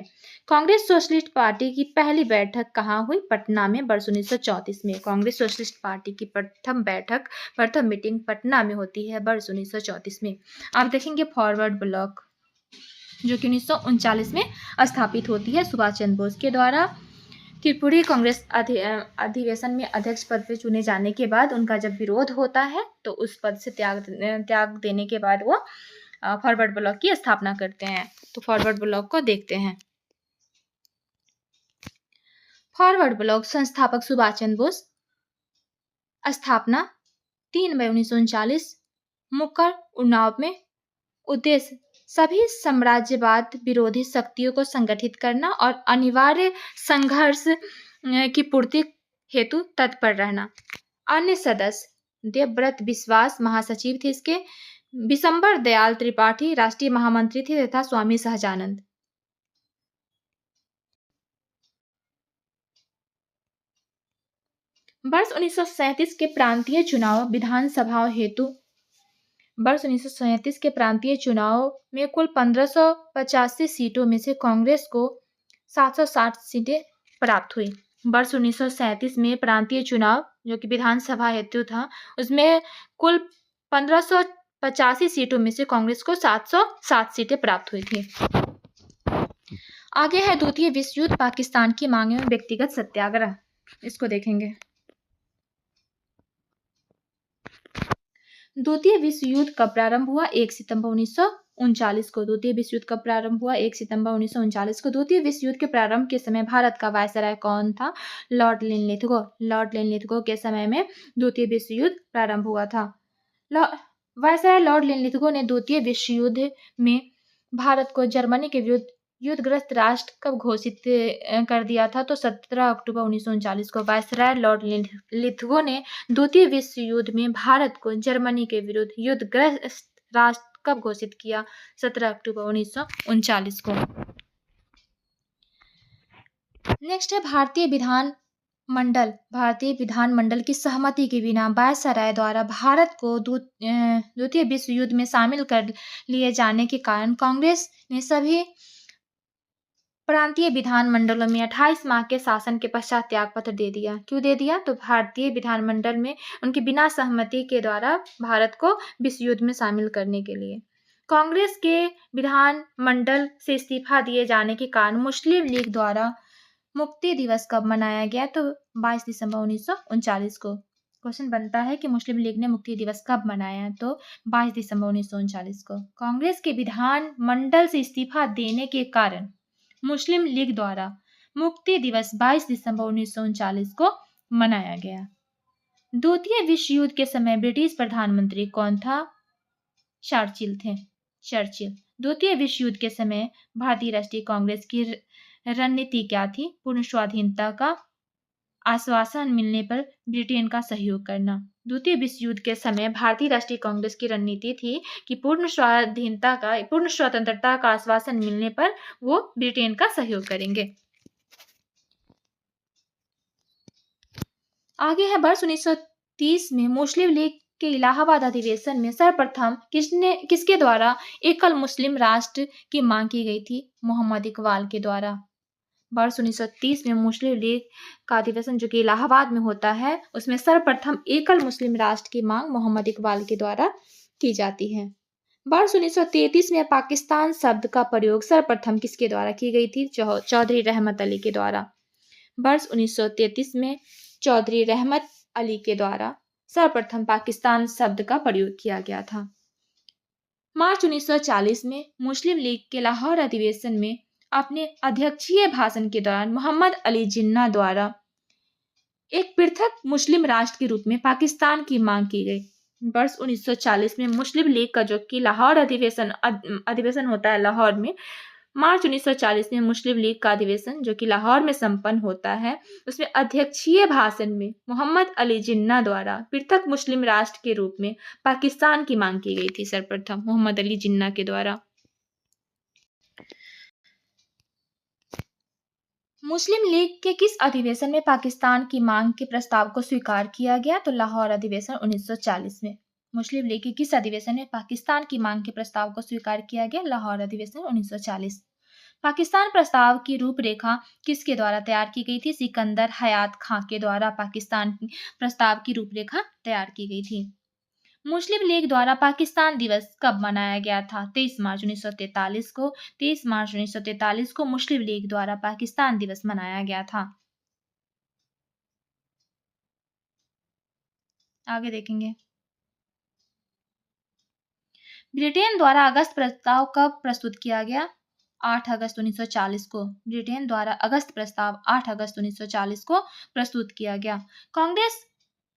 कांग्रेस सोशलिस्ट पार्टी की पहली बैठक कहाँ हुई? पटना में, वर्ष 1934 में। कांग्रेस सोशलिस्ट पार्टी की प्रथम मीटिंग पटना में होती है, वर्ष 1934 में। आप देखेंगे फॉरवर्ड ब्लॉक, जो कि 1939 में स्थापित होती है सुभाष चंद्र बोस के द्वारा। त्रिपुरी कांग्रेस अधिवेशन में अध्यक्ष पद पर चुने जाने के बाद उनका जब विरोध होता है तो उस पद से त्याग देने के बाद वो फॉरवर्ड ब्लॉक की स्थापना करते हैं। तो फॉरवर्ड ब्लॉक को देखते हैं। फॉरवर्ड ब्लॉक संस्थापक सुभाष चंद्र बोस, स्थापना 3 मई 1939, मुकर उन्नाव में। उद्देश्य सभी साम्राज्यवाद विरोधी शक्तियों को संगठित करना और अनिवार्य संघर्ष की पूर्ति हेतु तत्पर रहना। अन्य सदस्य देवव्रत विश्वास महासचिव थे इसके, विशंबर दयाल त्रिपाठी राष्ट्रीय महामंत्री थे तथा स्वामी सहजानंद। वर्ष 1937 के प्रांतीय चुनाव विधानसभाओं हेतु वर्ष 1937 के प्रांतीय चुनाव में कुल 1585 सीटों में से कांग्रेस को 760 सीटें प्राप्त हुई। वर्ष 1937 में प्रांतीय चुनाव जो कि विधानसभा हेतु था, उसमें कुल 1585 सीटों में से कांग्रेस को 707 सीटें प्राप्त हुई थी। आगे है द्वितीय विश्व युद्ध, पाकिस्तान की मांग एवं व्यक्तिगत सत्याग्रह। इसको देखेंगे। द्वितीय विश्व युद्ध कब प्रारंभ हुआ? 1 सितंबर 1939 को। द्वितीय विश्व युद्ध कब प्रारंभ हुआ? 1 सितंबर 1939 को। द्वितीय विश्व युद्ध के प्रारंभ के समय भारत का वायसराय कौन था? Lord Linlithgow. लॉर्ड लिनलिथगो के समय में द्वितीय विश्व युद्ध प्रारंभ हुआ था। वायसराय लॉर्ड लिनलिथगो ने द्वितीय विश्व युद्ध में भारत को जर्मनी के विरुद्ध युद्धग्रस्त राष्ट्र कब घोषित कर दिया था? तो 17 अक्टूबर 1939 को। वायसराय लॉर्ड लिनलिथगो ने द्वितीय विश्व युद्ध में भारत को जर्मनी के विरुद्ध युद्धग्रस्त राष्ट्र कब घोषित किया? 17 अक्टूबर 1939 को। नेक्स्ट है भारतीय विधानमंडल की सहमति के बिना वायसराय द्वारा भारत को द्वितीय विश्व युद्ध में शामिल कर लिए जाने के कारण कांग्रेस ने सभी प्रांतीय विधानमंडलों में 28 माह के शासन के पश्चात त्यागपत्र दे दिया। क्यों दे दिया? तो भारतीय विधानमंडल में उनकी बिना सहमति के द्वारा भारत को विश्व युद्ध में शामिल करने के लिए। कांग्रेस के विधानमंडल से इस्तीफा दिए जाने के कारण मुस्लिम लीग द्वारा मुक्ति दिवस कब मनाया गया? तो 22 दिसंबर 1939 को। क्वेश्चन बनता है कि मुस्लिम लीग ने मुक्ति दिवस कब मनाया? तो 22 दिसंबर 1939 को। कांग्रेस के विधानमंडल से इस्तीफा देने के कारण मुस्लिम लीग द्वारा मुक्ति दिवस 22 दिसंबर 1939 को मनाया गया। द्वितीय विश्व युद्ध के समय ब्रिटिश प्रधानमंत्री कौन था? चर्चिल थे। चर्चिल। द्वितीय विश्व युद्ध के समय भारतीय राष्ट्रीय कांग्रेस की रणनीति क्या थी? पूर्ण स्वाधीनता का आश्वासन मिलने पर ब्रिटेन का सहयोग करना। द्वितीय विश्व युद्ध के समय भारतीय राष्ट्रीय कांग्रेस की रणनीति थी कि पूर्ण स्वतंत्रता का आश्वासन मिलने पर वो ब्रिटेन का सहयोग करेंगे। आगे है वर्ष 1930 में मुस्लिम लीग के इलाहाबाद अधिवेशन में सर्वप्रथम किसके द्वारा एकल मुस्लिम राष्ट्र की मांग की गई थी? मोहम्मद इकबाल के द्वारा। वर्ष 1930 में मुस्लिम लीग का अधिवेशन जो कि इलाहाबाद में होता है, उसमें सर्वप्रथम एकल मुस्लिम राष्ट्र की मांग मोहम्मद इकबाल के द्वारा की जाती है। वर्ष 1933 में पाकिस्तान शब्द का प्रयोग सर्वप्रथम किसके द्वारा की गई थी? चौधरी रहमत अली के द्वारा। वर्ष 1933 में चौधरी रहमत अली के द्वारा सर्वप्रथम पाकिस्तान शब्द का प्रयोग किया गया था। मार्च 1940 में मुस्लिम लीग के लाहौर अधिवेशन में अपने अध्यक्षीय भाषण के दौरान मोहम्मद अली जिन्ना द्वारा एक पृथक मुस्लिम राष्ट्र के रूप में पाकिस्तान की मांग की गई। वर्ष 1940 में मुस्लिम लीग का जो कि लाहौर अधिवेशन होता है लाहौर में, मार्च 1940 में मुस्लिम लीग का अधिवेशन जो कि लाहौर में संपन्न होता है, उसमें अध्यक्षीय भाषण में मोहम्मद अली जिन्ना द्वारा पृथक मुस्लिम राष्ट्र के रूप में पाकिस्तान की मांग की गई थी। सर्वप्रथम मोहम्मद अली जिन्ना के द्वारा। मुस्लिम लीग के किस अधिवेशन में पाकिस्तान की मांग के प्रस्ताव को स्वीकार किया गया? तो लाहौर अधिवेशन 1940 में। मुस्लिम लीग के किस अधिवेशन में पाकिस्तान की मांग के प्रस्ताव को स्वीकार किया गया? लाहौर अधिवेशन 1940। पाकिस्तान प्रस्ताव की रूपरेखा किसके द्वारा तैयार की गई थी? सिकंदर हयात खां के द्वारा पाकिस्तान प्रस्ताव की रूपरेखा तैयार की गई थी। मुस्लिम लीग द्वारा पाकिस्तान दिवस कब मनाया गया था? 23 मार्च 1943 को। 23 मार्च 1943 को मुस्लिम लीग द्वारा पाकिस्तान दिवस मनाया गया था। आगे देखेंगे। ब्रिटेन द्वारा अगस्त प्रस्ताव कब प्रस्तुत किया गया? 8 अगस्त 1940 को। ब्रिटेन द्वारा अगस्त प्रस्ताव 8 अगस्त 1940 को प्रस्तुत किया गया। कांग्रेस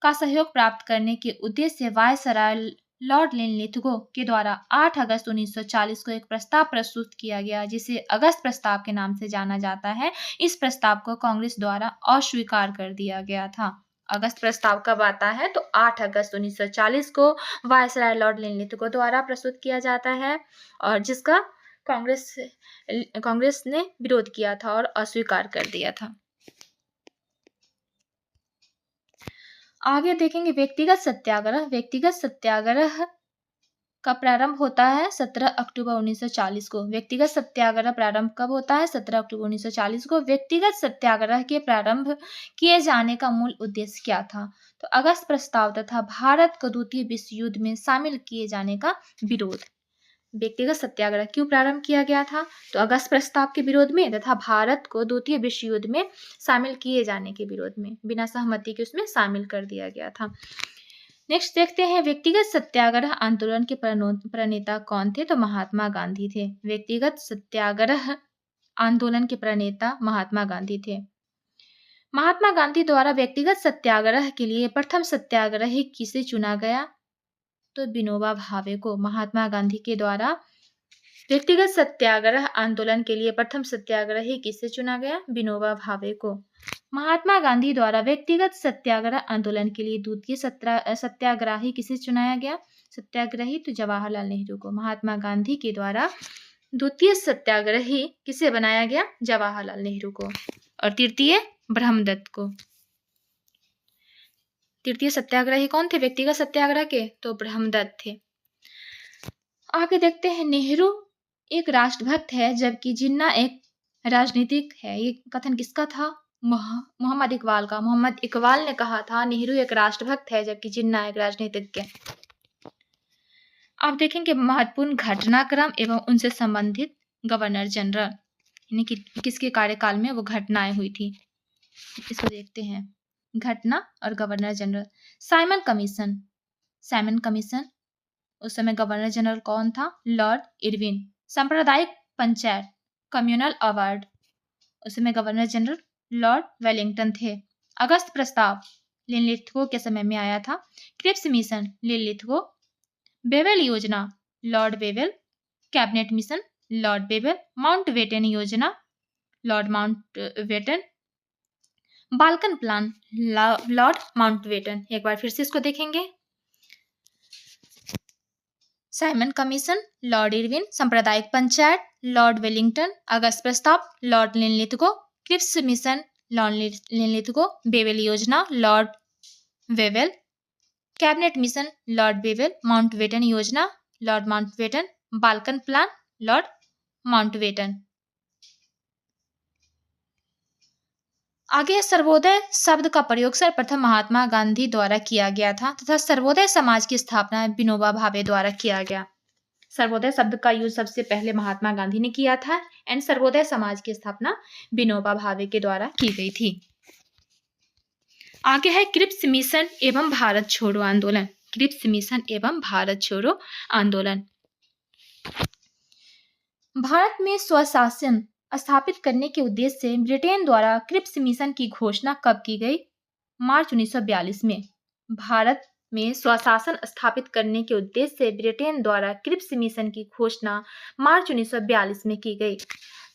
का सहयोग प्राप्त करने के उद्देश्य से वायसराय लॉर्ड लिनलिथगो के द्वारा 8 अगस्त 1940 को एक प्रस्ताव प्रस्तुत किया गया, जिसे अगस्त प्रस्ताव के नाम से जाना जाता है। इस प्रस्ताव को कांग्रेस द्वारा अस्वीकार कर दिया गया था। अगस्त प्रस्ताव कब आता है? तो 8 अगस्त 1940 को वायसराय लॉर्ड लिनलिथगो द्वारा प्रस्तुत किया जाता है, और जिसका कांग्रेस ने विरोध किया था और अस्वीकार कर दिया था। आगे देखेंगे व्यक्तिगत सत्याग्रह। व्यक्तिगत सत्याग्रह का प्रारंभ होता है 17 अक्टूबर 1940 को। व्यक्तिगत सत्याग्रह प्रारंभ कब होता है? 17 अक्टूबर 1940 को। व्यक्तिगत सत्याग्रह के प्रारंभ किए जाने का मूल उद्देश्य क्या था? तो अगस्त प्रस्ताव तथा भारत को द्वितीय विश्व युद्ध में शामिल किए जाने का विरोध। व्यक्तिगत सत्याग्रह क्यों प्रारंभ किया गया था? तो अगस्त प्रस्ताव के विरोध में तथा भारत को द्वितीय विश्व युद्ध में शामिल किए जाने के विरोध में, बिना सहमति के उसमें शामिल कर दिया गया था। नेक्स्ट देखते हैं, व्यक्तिगत सत्याग्रह आंदोलन के प्रणेता कौन थे? तो महात्मा गांधी थे। व्यक्तिगत सत्याग्रह आंदोलन के प्रणेता महात्मा गांधी थे। महात्मा गांधी द्वारा व्यक्तिगत सत्याग्रह के लिए प्रथम सत्याग्रही किसे चुना गया? तो विनोबा भावे को। महात्मा गांधी के द्वारा व्यक्तिगत सत्याग्रह आंदोलन के लिए प्रथम सत्याग्रही किसे चुना गया? विनोबा भावे को। महात्मा गांधी द्वारा व्यक्तिगत सत्याग्रह आंदोलन के लिए द्वितीय सत्याग्रही किसे चुनाया गया? सत्याग्रही तो जवाहरलाल नेहरू को। महात्मा गांधी के द्वारा द्वितीय सत्याग्रही किसे बनाया गया? जवाहरलाल नेहरू को। और तृतीय ब्रह्मदत्त को। तृतीय सत्याग्रही कौन थे व्यक्तिगत सत्याग्रह के? तो ब्रह्मदत्त थे। आगे देखते हैं, नेहरू एक राष्ट्रभक्त है जबकि जिन्ना एक राजनीतिक है। ये कथन किसका था? मोहम्मद इकबाल का। मोहम्मद इकबाल ने कहा था नेहरू एक राष्ट्रभक्त है जबकि जिन्ना एक राजनीतिज्ञ। आप देखेंगे महत्वपूर्ण घटनाक्रम एवं उनसे संबंधित गवर्नर जनरल, यानी कि किसके कार्यकाल में वो घटनाएं हुई थी, इसको देखते हैं। घटना और गवर्नर जनरल। साइमन कमीशन उस समय गवर्नर जनरल कौन था? Lord Irwin. सांप्रदायिक पंचायत कम्युनल अवार्ड, उस समय गवर्नर जनरल लॉर्ड वेलिंगटन थे। अगस्त प्रस्ताव लिनलिथगो के समय में आया था। Cripps mission Linlithgow. बेवेल योजना Lord Wavell. Cabinet mission Lord Wavell. Mountbatten योजना Lord Mountbatten. Balkan plan Lord Mountbatten. एक बार फिर से इसको देखेंगे। Simon commission Lord Irwin. सांप्रदायिक पंचायत लॉर्ड वेलिंगटन। अगस्त प्रस्ताव Lord Linlithgow. Cripps mission Lord Linlithgow. Wavell योजना Lord Wavell. Cabinet mission Lord Wavell. Mountbatten योजना Lord Mountbatten. Balkan plan Lord Mountbatten. आगे सर्वोदय शब्द का प्रयोग सर्वप्रथम महात्मा गांधी द्वारा किया गया था तथा सर्वोदय समाज की स्थापना विनोबा भावे द्वारा किया गया। सर्वोदय शब्द का यूज सबसे पहले महात्मा गांधी ने किया था एंड सर्वोदय समाज की स्थापना विनोबा भावे के द्वारा की गई थी। आगे है क्रिप्स मिशन एवं भारत छोड़ो आंदोलन। क्रिप्स मिशन एवं भारत छोड़ो आंदोलन। भारत में स्वशासन स्थापित करने के उद्देश्य से ब्रिटेन द्वारा क्रिप्स मिशन की घोषणा कब की गई? मार्च 1942 में। भारत में स्वशासन स्थापित करने के उद्देश्य से ब्रिटेन द्वारा क्रिप्स मिशन की घोषणा मार्च 1942 में की गई।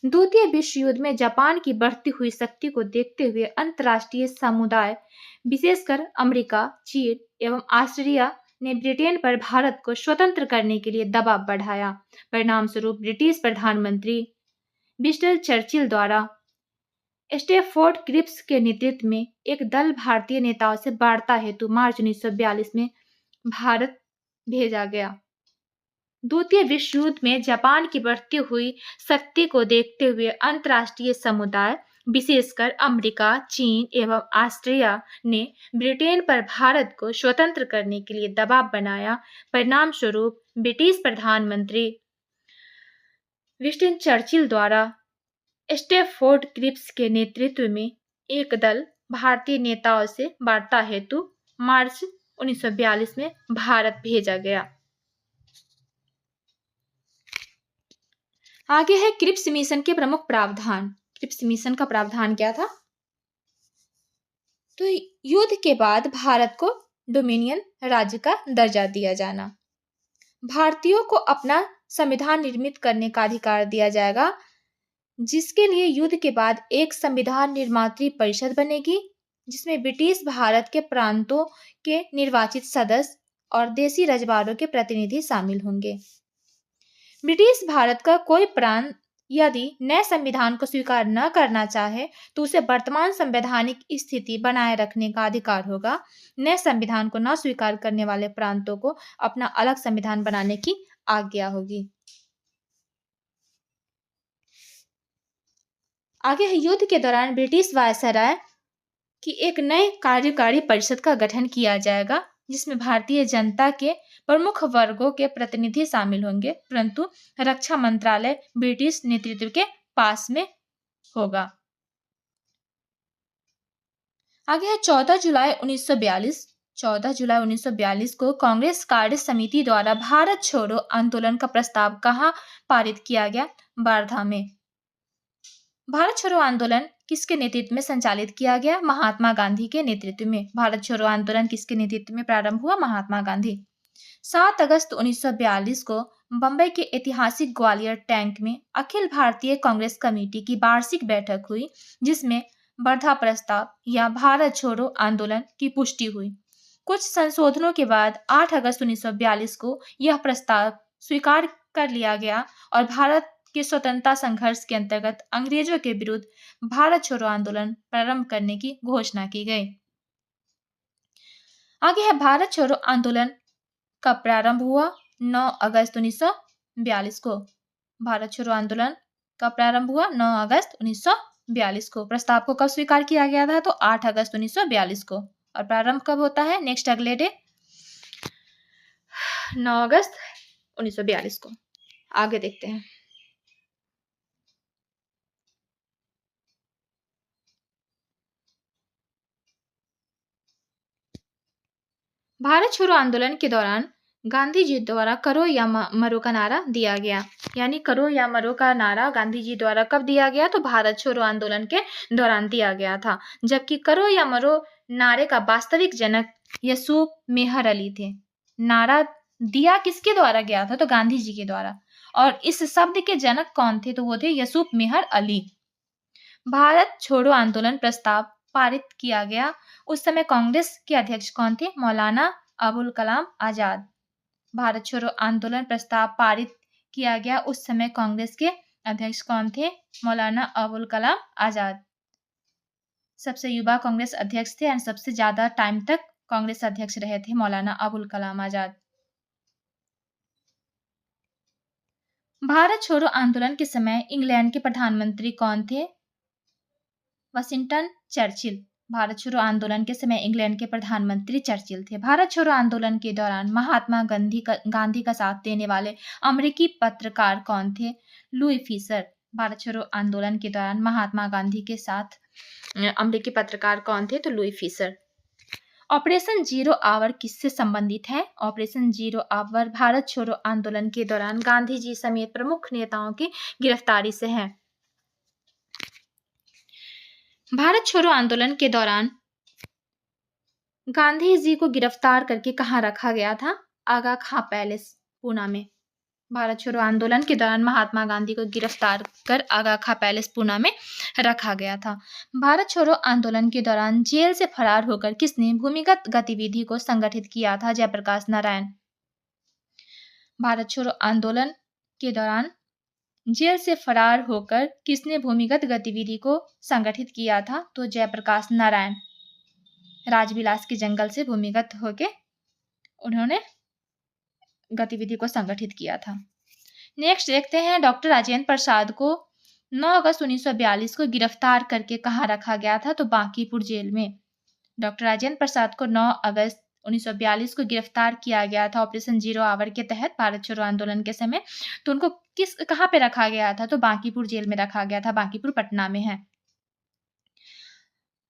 द्वितीय विश्व युद्ध में जापान की बढ़ती हुई शक्ति को देखते हुए अंतर्राष्ट्रीय समुदाय, विशेषकर अमेरिका, चीन एवं ऑस्ट्रेलिया ने ब्रिटेन पर भारत को स्वतंत्र करने के लिए दबाव बढ़ाया। परिणामस्वरूप ब्रिटिश प्रधानमंत्री विंस्टन चर्चिल द्वारा स्टैफोर्ड क्रिप्स के नेतृत्व में एक दल भारतीय नेताओं से वार्ता हेतु मार्च 1942 में भारत भेजा गया। द्वितीय विश्व युद्ध में जापान की बढ़ती हुई शक्ति को देखते हुए अंतर्राष्ट्रीय समुदाय, विशेषकर अमेरिका, चीन एवं ऑस्ट्रेलिया ने ब्रिटेन पर भारत को स्वतंत्र करने के लिए दबाव बनाया। परिणामस्वरूप ब्रिटिश प्रधानमंत्री विंस्टन चर्चिल द्वारा स्टैफोर्ड क्रिप्स के नेतृत्व में एक दल भारतीय नेताओं से वार्ता हेतु मार्च 1942 में भारत भेजा गया। आगे है क्रिप्स मिशन के प्रमुख प्रावधान। क्रिप्स मिशन का प्रावधान क्या था? तो युद्ध के बाद भारत को डोमिनियन राज्य का दर्जा दिया जाना, भारतीयों को अपना संविधान निर्मित करने का अधिकार दिया जाएगा, जिसके लिए युद्ध के बाद एक संविधान निर्मात्री परिषद बनेगी, जिसमें ब्रिटिश भारत के प्रांतों के निर्वाचित सदस्य और देशी रजवाड़ों के प्रतिनिधि शामिल होंगे। ब्रिटिश भारत का कोई प्रांत यदि नए संविधान को स्वीकार न करना चाहे तो उसे वर्तमान संवैधानिक स्थिति बनाए रखने का अधिकार होगा। नए संविधान को न स्वीकार करने वाले प्रांतों को अपना अलग संविधान बनाने की आज्ञा होगी। आगे है युद्ध के दौरान ब्रिटिश वायसराय की एक नए कार्यकारी परिषद का गठन किया जाएगा, जिसमें भारतीय जनता के प्रमुख वर्गों के प्रतिनिधि शामिल होंगे, परंतु रक्षा मंत्रालय ब्रिटिश नेतृत्व के पास में होगा। आगे है 14 जुलाई 1942। 14 जुलाई 1942 को कांग्रेस कार्य समिति द्वारा भारत छोड़ो आंदोलन का प्रस्ताव कहाँ पारित किया गया? वार्धा में। भारत छोड़ो आंदोलन किसके नेतृत्व में संचालित किया गया? महात्मा गांधी के नेतृत्व में। भारत छोड़ो आंदोलन किसके नेतृत्व में प्रारंभ हुआ? महात्मा गांधी। 7 अगस्त 1942 को बंबई के ऐतिहासिक ग्वालियर टैंक में अखिल भारतीय कांग्रेस कमेटी की वार्षिक बैठक हुई, जिसमें वर्धा प्रस्ताव या भारत छोड़ो आंदोलन की पुष्टि हुई। कुछ संशोधनों के बाद 8 अगस्त 1942 को यह प्रस्ताव स्वीकार कर लिया गया और भारत के स्वतंत्रता संघर्ष के अंतर्गत अंग्रेजों के विरुद्ध भारत छोड़ो आंदोलन प्रारंभ करने की घोषणा की गई। आगे है भारत छोड़ो आंदोलन कब प्रारंभ हुआ? 9 अगस्त 1942 को। भारत छोड़ो आंदोलन कब प्रारंभ हुआ? 9 अगस्त 1942 को। प्रस्ताव को कब स्वीकार किया गया था? तो 8 अगस्त 1942 को। और प्रारंभ कब होता है? नेक्स्ट अगले डे 9 अगस्त 1942 को। आगे देखते हैं। भारत छोड़ो आंदोलन के दौरान गांधी जी द्वारा करो या मरो का नारा दिया गया। यानी करो या मरो का नारा गांधी जी द्वारा कब दिया गया? तो भारत छोड़ो आंदोलन के दौरान दिया गया था। जबकि करो या मरो नारे का वास्तविक जनक यूसुफ मेहर अली थे। नारा दिया किसके द्वारा गया था? तो गांधी जी के द्वारा। और इस शब्द के जनक कौन थे? तो वो थे यूसुफ मेहर अली। भारत छोड़ो आंदोलन प्रस्ताव पारित किया गया। उस समय कांग्रेस के अध्यक्ष कौन थे? मौलाना अबुल कलाम आजाद। भारत छोड़ो आंदोलन प्रस्ताव पारित किया गया। उस समय कांग्रेस के अध्यक्ष कौन थे? मौलाना अबुल कलाम आजाद। सबसे युवा कांग्रेस अध्यक्ष थे और सबसे ज्यादा टाइम तक कांग्रेस अध्यक्ष रहे थे मौलाना अबुल कलाम आजाद। भारत छोड़ो आंदोलन के समय इंग्लैंड के प्रधानमंत्री कौन थे? Washington Churchill. भारत छोड़ो आंदोलन के समय इंग्लैंड के प्रधानमंत्री चर्चिल थे। भारत छोड़ो आंदोलन के दौरान महात्मा गांधी का साथ देने वाले अमेरिकी पत्रकार कौन थे? Louis Fisher. भारत छोड़ो आंदोलन के दौरान महात्मा गांधी के साथ अमेरिकी पत्रकार कौन थे? तो Louis Fisher. Operation zero hour किससे संबंधित है? ऑपरेशन जीरो आवर भारत छोड़ो आंदोलन के दौरान गांधी जी समेत प्रमुख नेताओं की गिरफ्तारी से है। भारत छोड़ो आंदोलन के दौरान गांधी जी को गिरफ्तार करके कहाँ रखा गया था? आगा खां पैलेस, पूना में। भारत छोड़ो आंदोलन के दौरान महात्मा गांधी को गिरफ्तार कर आगा खां पैलेस पूना में रखा गया था। भारत छोड़ो आंदोलन के दौरान जेल से फरार होकर किसने भूमिगत गतिविधि को संगठित किया था? जयप्रकाश नारायण। भारत छोड़ो आंदोलन के दौरान जेल से फरार होकर किसने भूमिगत गतिविधि को संगठित किया था? तो जयप्रकाश नारायण। राजविलास के जंगल से भूमिगत होकर उन्होंने गतिविधि को संगठित किया था। नेक्स्ट देखते हैं, डॉक्टर राजेंद्र प्रसाद को 9 अगस्त 1942 को गिरफ्तार करके कहाँ रखा गया था? तो बांकीपुर जेल में। डॉक्टर राजेंद्र प्रसाद को 9 अगस्त 1942 को गिरफ्तार किया गया था ऑपरेशन जीरो आवर के तहत भारत छोड़ो आंदोलन के समय। तो उनको कहाँ पे रखा गया था? तो बांकीपुर जेल में रखा गया था। बांकीपुर पटना में है।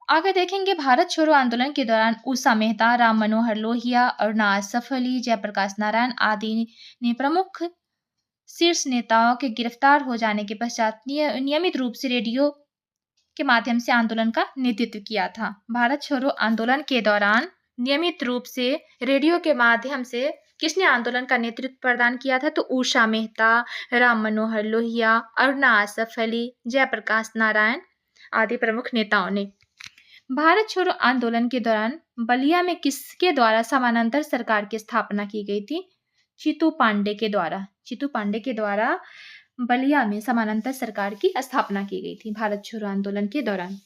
आगे देखेंगे, भारत छोड़ो आंदोलन के दौरान उषा मेहता, राम मनोहर लोहिया, अरुणा आसफ अली, जयप्रकाश नारायण आदि ने प्रमुख शीर्ष नेताओं के गिरफ्तार हो जाने के पश्चात नियमित रूप से रेडियो के माध्यम से आंदोलन का नेतृत्व किया था। भारत छोड़ो आंदोलन के दौरान नियमित रूप से रेडियो के माध्यम से किसने आंदोलन का नेतृत्व प्रदान किया था? तो उषा मेहता, राम मनोहर लोहिया, अरुणा आसफ अली, जयप्रकाश नारायण आदि प्रमुख नेताओं ने। भारत छोड़ो आंदोलन के दौरान बलिया में किसके द्वारा समानांतर सरकार की स्थापना की गई थी? चित्तू पांडे के द्वारा। चित्तू पांडे के द्वारा बलिया में समानांतर सरकार की स्थापना की गई थी भारत छोड़ो आंदोलन के दौरान।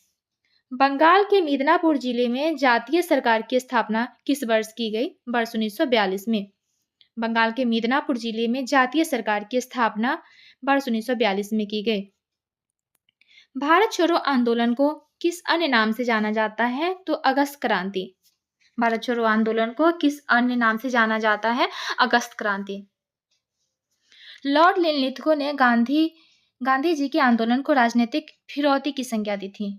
बंगाल के मिदनापुर जिले में जातीय सरकार की स्थापना किस वर्ष की गई? वर्ष 1942 में। बंगाल के मिदनापुर जिले में जातीय सरकार की स्थापना वर्ष 1942 में की गई। भारत छोड़ो आंदोलन को किस अन्य नाम से जाना जाता है? तो अगस्त क्रांति। भारत छोड़ो आंदोलन को किस अन्य नाम से जाना जाता है? अगस्त क्रांति। लॉर्ड लिनलिथगो ने गांधी जी के आंदोलन को राजनीतिक फिरौती की संज्ञा दी थी।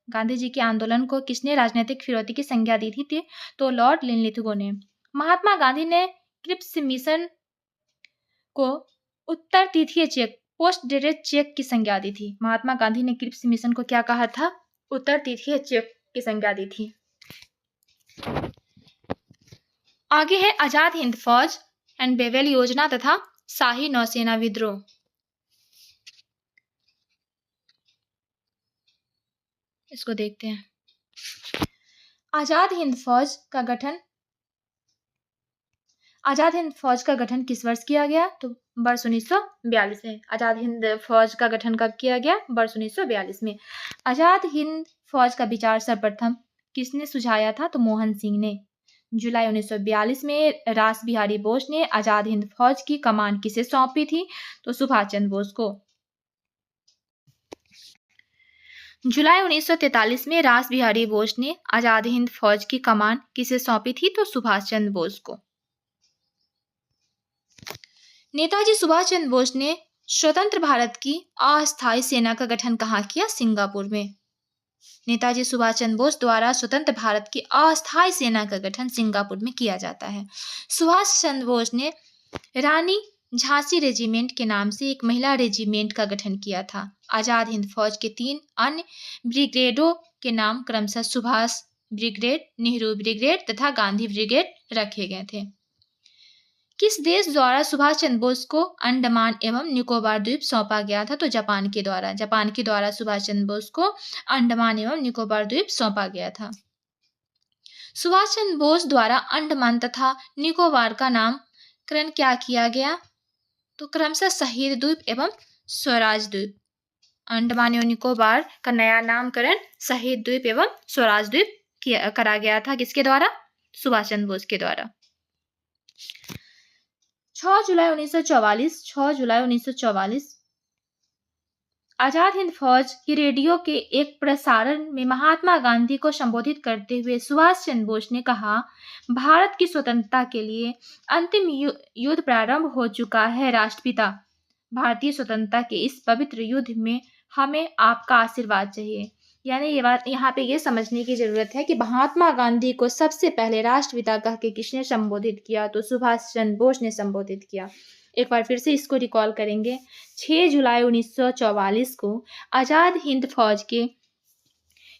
गांधी जी के आंदोलन को किसने राजनीतिक फिरौती की संज्ञा दी थी? तो लॉर्ड लिनलिथगो ने। महात्मा गांधी ने क्रिप्स मिशन को उत्तर तिथीय चेक, पोस्ट डेटेड चेक की संज्ञा दी थी। महात्मा गांधी ने क्रिप्स मिशन को क्या कहा था? उत्तर तिथीय चेक की संज्ञा दी थी। आगे है आजाद हिंद फौज एंड बेवेल योजना तथा शाही नौसेना विद्रोह। इसको देखते हैं। आजाद हिंद फौज का गठन किस वर्ष किया गया? तो वर्ष 1942 में। आजाद हिंद फौज का गठन कब किया गया? वर्ष 1942 में। आजाद हिंद फौज का विचार सर्वप्रथम किसने सुझाया था? तो मोहन सिंह ने। जुलाई 1942 में रास बिहारी बोस ने आजाद हिंद फौज की कमान किसे सौंपी थी? तो सुभाष चंद्र बोस को। जुलाई 1943 में रास बिहारी बोस ने आजाद हिंद फौज की कमान किसे सौंपी थी? तो सुभाष चंद्र बोस को। नेताजी सुभाष चंद्र बोस ने स्वतंत्र भारत की अस्थायी सेना का गठन कहाँ किया? सिंगापुर में। नेताजी सुभाष चंद्र बोस द्वारा स्वतंत्र भारत की अस्थायी सेना का गठन सिंगापुर में किया जाता है। सुभाष चंद्र बोस ने रानी झांसी रेजिमेंट के नाम से एक महिला रेजिमेंट का गठन किया था। आजाद हिंद फौज के 3 अन्य ब्रिगेडों के नाम क्रमशः सुभाष ब्रिगेड, नेहरू ब्रिगेड तथा गांधी ब्रिगेड रखे गए थे। किस देश द्वारा सुभाष चंद्र बोस को अंडमान एवं निकोबार द्वीप सौंपा गया था? तो जापान के द्वारा। जापान के द्वारा सुभाष चंद्र बोस को अंडमान एवं निकोबार द्वीप सौंपा गया था। सुभाष चंद्र बोस द्वारा अंडमान तथा निकोबार का नामकरण क्या किया गया? तो क्रमशः शहीद द्वीप एवं स्वराज द्वीप। अंडमान एवं निकोबार का नया नामकरण शहीद द्वीप एवं स्वराज द्वीप करा गया था। किसके द्वारा? सुभाष चंद्र बोस के द्वारा। 6 जुलाई 1944 आजाद हिंद फौज की रेडियो के एक प्रसारण में महात्मा गांधी को संबोधित करते हुए सुभाष चंद्र बोस ने कहा, भारत की स्वतंत्रता के लिए अंतिम युद्ध प्रारंभ हो चुका है। राष्ट्रपिता, भारतीय स्वतंत्रता के इस पवित्र युद्ध में हमें आपका आशीर्वाद चाहिए। यानी ये बात यहाँ पे ये समझने की जरूरत है कि महात्मा गांधी को सबसे पहले राष्ट्रपिता कह के किसने संबोधित किया? तो सुभाष चंद्र बोस ने संबोधित किया। एक बार फिर से इसको रिकॉल करेंगे। 6 जुलाई 1944 को आजाद हिंद फौज के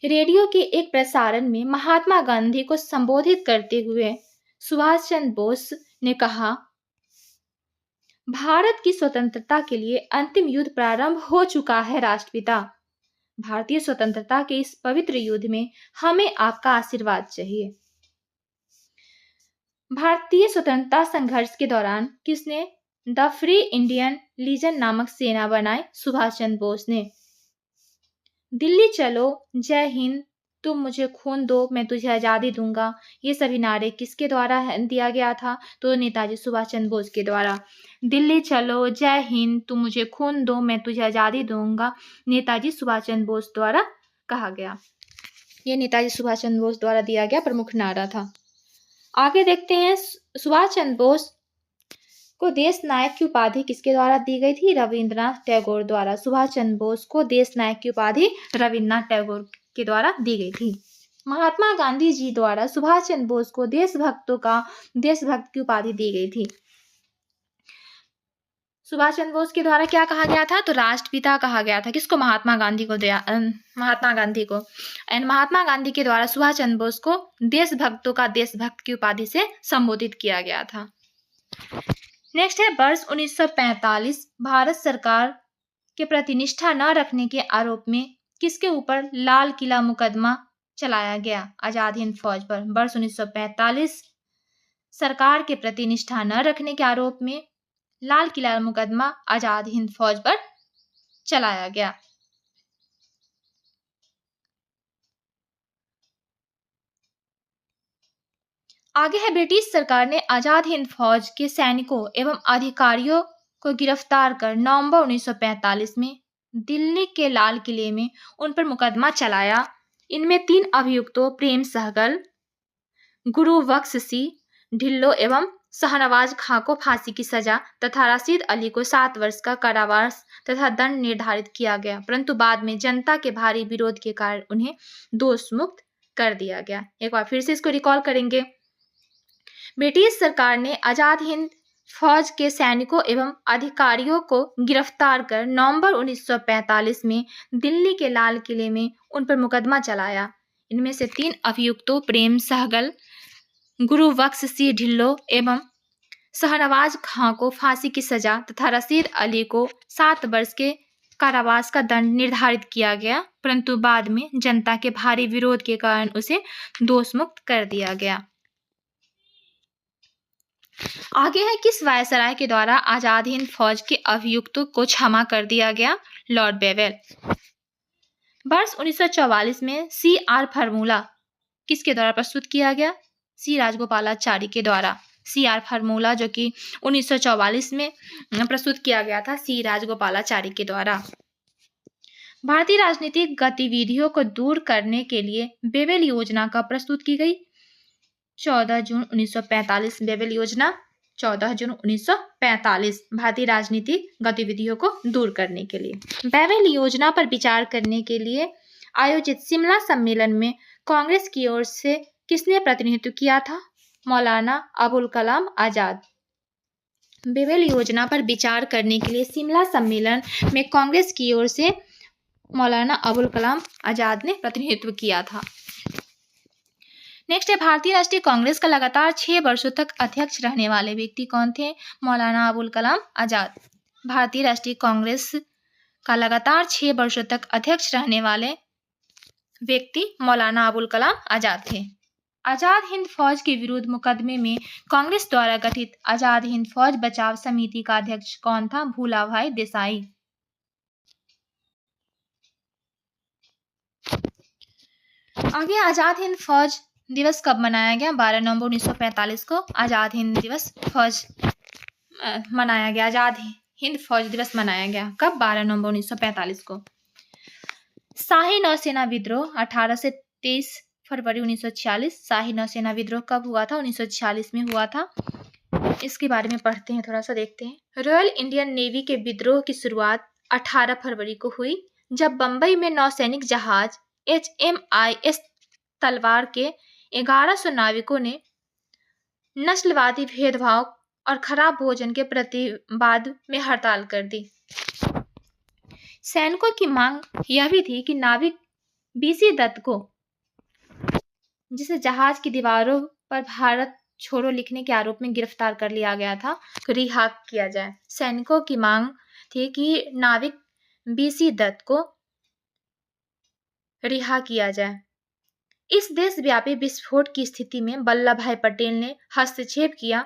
रेडियो के एक प्रसारण में महात्मा गांधी को संबोधित करते हुए सुभाष चंद्र बोस ने कहा, भारत की स्वतंत्रता के लिए अंतिम युद्ध प्रारंभ हो चुका है राष्ट्रपिता। भारतीय स्वतंत्रता के इस पवित्र युद्ध में हमें आपका आशीर्वाद चाहिए। भारतीय स्वतंत्रता संघर्ष के दौरान किसने द फ्री इंडियन लीजन नामक सेना बनाई? सुभाष चंद्र बोस ने। दिल्ली चलो, जय हिंद, तुम मुझे खून दो मैं तुझे आजादी दूंगा, ये सभी नारे किसके द्वारा दिया गया था? तो नेताजी सुभाष चंद्र बोस के द्वारा। दिल्ली चलो, जय हिंद, तुम मुझे खून दो मैं तुझे आजादी दूंगा, नेताजी सुभाष चंद्र बोस द्वारा कहा गया। ये नेताजी सुभाष चंद्र बोस द्वारा दिया गया प्रमुख नारा था। आगे देखते हैं, सुभाष चंद्र बोस को देश नायक की उपाधि किसके द्वारा दी गई थी? रविंद्रनाथ टैगोर द्वारा। सुभाष चंद्र बोस को देश नायक की उपाधि रविंद्रनाथ टैगोर के द्वारा दी गई थी। महात्मा गांधी जी द्वारा सुभाष चंद्र बोस को देशभक्त की उपाधि दी गई थी। सुभाष चंद्र बोस के द्वारा क्या कहा गया था? तो राष्ट्रपिता कहा गया था। किसको? महात्मा गांधी को महात्मा गांधी को। एंड महात्मा गांधी के द्वारा सुभाष चंद्र बोस को देशभक्त की उपाधि से संबोधित किया गया था। नेक्स्ट है, वर्ष 1945 भारत सरकार के प्रति निष्ठा न रखने के आरोप में किसके ऊपर लाल किला मुकदमा चलाया गया? आजाद हिंद फौज पर। वर्ष 1945 सरकार के प्रति निष्ठा न रखने के आरोप में लाल किला मुकदमा आजाद हिंद फौज पर चलाया गया। आगे है, ब्रिटिश सरकार ने आजाद हिंद फौज के सैनिकों एवं अधिकारियों को गिरफ्तार कर नवंबर 1945 में दिल्ली के लाल किले में उन पर मुकदमा चलाया। इनमें 3 अभियुक्तों प्रेम सहगल, गुरुबख्श सिंह ढिल्लों एवं शाहनवाज खां को फांसी की सजा तथा रशीद अली को 7 वर्ष का कारावास तथा दंड निर्धारित किया गया, परंतु बाद में जनता के भारी विरोध के कारण उन्हें दोष मुक्त कर दिया गया। एक बार फिर से इसको रिकॉल करेंगे। ब्रिटिश सरकार ने आजाद हिंद फौज के सैनिकों एवं अधिकारियों को गिरफ्तार कर नवंबर 1945 में दिल्ली के लाल किले में उन पर मुकदमा चलाया। इनमें से 3 अभियुक्तों प्रेम सहगल, गुरुबख्श सिंह ढिल्लों एवं शाहनवाज खां को फांसी की सजा तथा रशीद अली को 7 वर्ष के कारावास का दंड निर्धारित किया गया, परंतु बाद में जनता के भारी विरोध के कारण उसे दोष मुक्त कर दिया गया। आगे है, किस वायसराय के द्वारा आजाद हिंद फौज के अभियुक्तों को क्षमा कर दिया गया? Lord Wavell. वर्ष 1944 में CR फार्मूला किसके द्वारा प्रस्तुत किया गया? C राजगोपालाचारी के द्वारा। CR फार्मूला जो कि 1944 में प्रस्तुत किया गया था C राजगोपालाचारी के द्वारा। भारतीय राजनीतिक गतिविधियों को दूर करने के लिए बेवेल योजना का प्रस्तुत की गई। 14 जून 1945 बेवेल योजना 14 जून 1945 भारतीय राजनीतिक गतिविधियों को दूर करने के लिए। बेवेल योजना पर विचार करने के लिए आयोजित शिमला सम्मेलन में कांग्रेस की ओर से किसने प्रतिनिधित्व किया था? मौलाना अबुल कलाम आजाद। बेवेल योजना पर विचार करने के लिए शिमला सम्मेलन में कांग्रेस की ओर से मौलाना अबुल कलाम आजाद ने प्रतिनिधित्व किया था। नेक्स्ट है, भारतीय राष्ट्रीय कांग्रेस का लगातार 6 वर्षों तक अध्यक्ष रहने वाले व्यक्ति कौन थे? मौलाना अबुल कलाम आजाद। भारतीय राष्ट्रीय कांग्रेस का लगातार 6 वर्षों तक अध्यक्ष रहने वाले व्यक्ति मौलाना अबुल कलाम आजाद थे। आजाद हिंद फौज के विरुद्ध मुकदमे में कांग्रेस द्वारा गठित आजाद हिंद फौज बचाव समिति का अध्यक्ष कौन था? भूलाभाई देसाई। आगे, आजाद हिंद फौज दिवस कब मनाया गया? 12 नवंबर 1945 को आजाद हिंद दिवस फौज मनाया गया। आजाद हिंद फौज दिवस मनाया गया कब? 12 नवंबर 1945 को। शाही नौसेना विद्रोह 18 से 23 फरवरी 1946। शाही नौसेना विद्रोह कब हुआ था? 1946 में हुआ था। इसके बारे में पढ़ते हैं, थोड़ा सा देखते हैं। रॉयल इंडियन नेवी के विद्रोह की शुरुआत 18 फरवरी को हुई, जब बंबई में नौसैनिक जहाज HMIS तलवार के 1100 नाविकों ने नस्लवादी भेदभाव और खराब भोजन के प्रतिवाद में हड़ताल कर दी। सैनिकों की मांग यह भी थी कि नाविक बीसी दत्त को, जिसे जहाज की दीवारों पर भारत छोड़ो लिखने के आरोप में गिरफ्तार कर लिया गया था, रिहा किया जाए। सैनिकों की मांग थी कि नाविक बीसी दत्त को रिहा किया जाए। इस देशव्यापी विस्फोट की स्थिति में वल्लभ भाई पटेल ने हस्तक्षेप किया।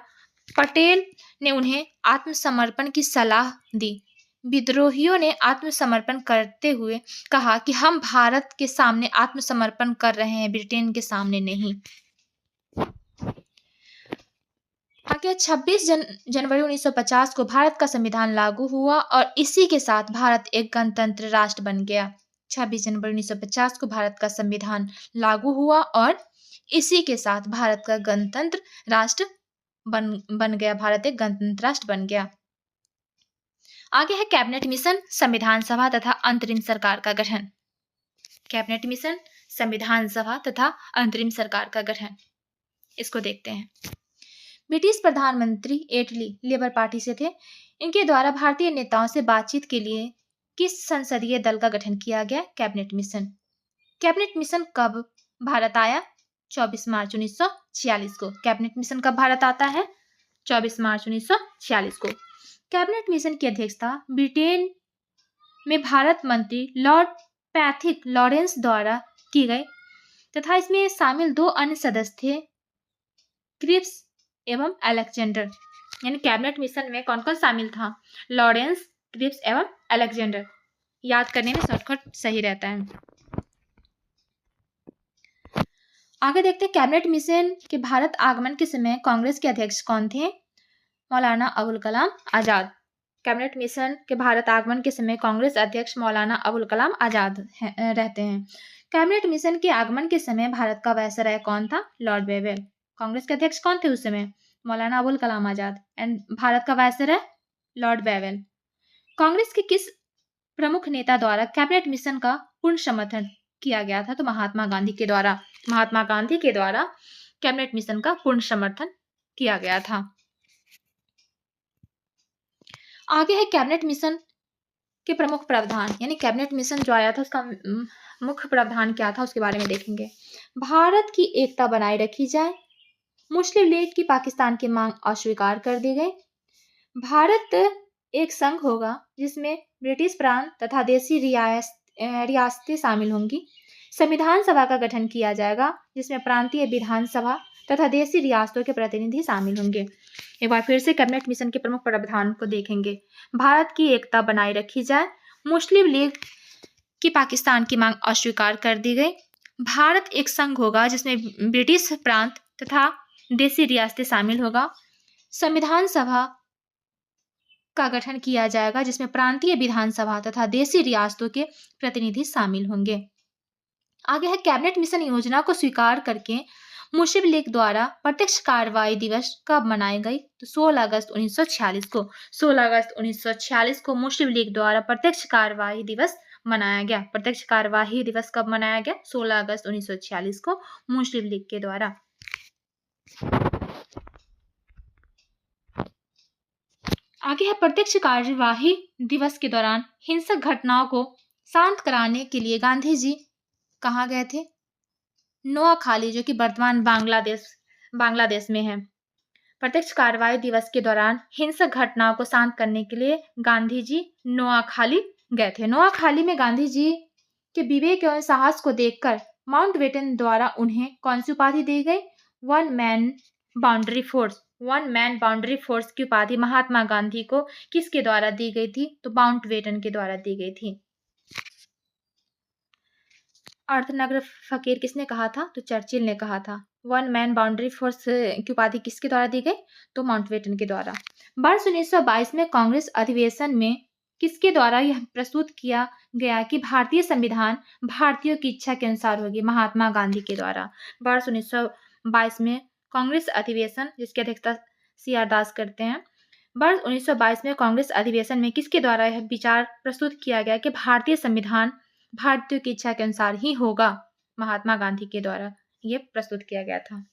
पटेल ने उन्हें आत्मसमर्पण की सलाह दी। विद्रोहियों ने आत्मसमर्पण करते हुए कहा कि हम भारत के सामने आत्मसमर्पण कर रहे हैं, ब्रिटेन के सामने नहीं। आगे 26 जनवरी 1950 को भारत का संविधान लागू हुआ और इसी के साथ भारत एक गणतंत्र राष्ट्र बन गया। 26 जनवरी 1950 को भारत का संविधान लागू हुआ और इसी के साथ भारत का गणतंत्र राष्ट्र बन गया। भारत एक गणतंत्र राष्ट्र बन गया। आगे है कैबिनेट मिशन, संविधान सभा तथा अंतरिम सरकार का गठन। कैबिनेट मिशन, संविधान सभा तथा अंतरिम सरकार का गठन, इसको देखते हैं। ब्रिटिश प्रधानमंत्री एटली लेबर पार्टी से थे। इनके द्वारा भारतीय नेताओं से बातचीत के लिए किस संसदीय दल का गठन किया गया? Cabinet mission. कैबिनेट मिशन कब भारत आया? 24 मार्च 1946 को। कैबिनेट मिशन कब भारत आता है? 24 मार्च 1946 को। कैबिनेट मिशन की अध्यक्षता ब्रिटेन में भारत मंत्री लॉर्ड पैथिक लॉरेंस द्वारा की गई तथा इसमें शामिल 2 अन्य सदस्य थे, क्रिप्स एवं अलेक्जेंडर। यानी कैबिनेट मिशन में कौन कौन शामिल था? लॉरेंस, क्रिप्स एवं अलेक्जेंडर। याद करने में शॉर्टकट सही रहता है। आगे देखते हैं कैबिनेट मिशन के भारत आगमन के समय कांग्रेस के अध्यक्ष कौन थे? मौलाना अबुल कलाम आजाद। कैबिनेट मिशन के भारत आगमन के समय कांग्रेस अध्यक्ष मौलाना अबुल कलाम आजाद रहते हैं। कैबिनेट मिशन के आगमन के समय भारत का वायसराय कौन था? Lord Wavell. कांग्रेस के अध्यक्ष कौन थे उस समय? मौलाना अबुल कलाम आजाद। एंड भारत का वायसराय लॉर्ड वेवेल। कांग्रेस के किस प्रमुख नेता द्वारा कैबिनेट मिशन का पूर्ण समर्थन किया गया था? तो महात्मा गांधी के द्वारा। महात्मा गांधी के द्वारा कैबिनेट मिशन का पूर्ण समर्थन किया गया था। आगे है कैबिनेट मिशन के प्रमुख प्रावधान, यानी कैबिनेट मिशन जो आया था उसका मुख्य प्रावधान क्या था उसके बारे में देखेंगे। भारत की एकता बनाए रखी जाए, मुस्लिम लीग की पाकिस्तान की मांग अस्वीकार कर दी गई, भारत एक संघ होगा जिसमें ब्रिटिश प्रांत तथा देसी रियासतें शामिल होंगी, संविधान सभा का गठन किया जाएगा जिसमें प्रांतीय विधानसभा तथा देसी रियासतों के प्रतिनिधि शामिल होंगे। एक बार फिर से कैबिनेट मिशन के प्रमुख प्रावधान को देखेंगे। भारत की एकता बनाए रखी जाए, मुस्लिम लीग की पाकिस्तान की मांग अस्वीकार कर दी गई, भारत एक संघ होगा जिसमें ब्रिटिश प्रांत तथा देसी रियासतें शामिल होगा, संविधान सभा का गठन किया जाएगा जिसमें प्रांतीय विधानसभा तथा देसी रियासतों के प्रतिनिधि शामिल होंगे। आगे है कैबिनेट मिशन योजना को स्वीकार करके मुस्लिम लीग द्वारा प्रत्यक्ष कार्रवाई दिवस कब मनाई गई? तो 16 अगस्त 1946 को। 16 अगस्त 1946 को मुस्लिम लीग द्वारा प्रत्यक्ष कार्रवाई दिवस मनाया गया। प्रत्यक्ष कार्रवाई दिवस कब मनाया गया? 16 अगस्त 1946 को मुस्लिम लीग के द्वारा। आगे है प्रत्यक्ष कार्यवाही दिवस के दौरान हिंसक घटनाओं को शांत कराने के लिए गांधी जी कहाँ गए थे? नोआखाली, जो कि वर्तमान बांग्लादेश में है। प्रत्यक्ष कार्रवाई दिवस के दौरान हिंसक घटनाओं को शांत करने के लिए गांधी जी नोआखाली गए थे। नोआखाली में गांधी जी के विवेक एवं साहस को देखकर माउंटबेटन द्वारा उन्हें कौन सी उपाधि दी गई? One man boundary force. One man boundary force की उपाधि महात्मा गांधी को किसके द्वारा दी गई थी? तो माउंटबेटन के द्वारा दी गई थी। अर्थनगर फकीर किसने कहा था? तो चर्चिल ने कहा था। वन मैन बाउंड्री फोर्स की उपाधि किसके द्वारा दी गई? तो माउंटबेटन के द्वारा। वर्ष 1922 में कांग्रेस अधिवेशन में किसके द्वारा यह प्रस्तुत किया गया कि भारतीय संविधान भारतीयों की इच्छा के अनुसार होगी? महात्मा गांधी के द्वारा। वर्ष 1922 में कांग्रेस अधिवेशन, जिसकी अध्यक्षता CR दास करते हैं, वर्ष 1922 में कांग्रेस अधिवेशन में किसके द्वारा यह विचार प्रस्तुत किया गया कि भारतीय संविधान भारतीयों की इच्छा के अनुसार ही होगा? महात्मा गांधी के द्वारा यह प्रस्तुत किया गया था।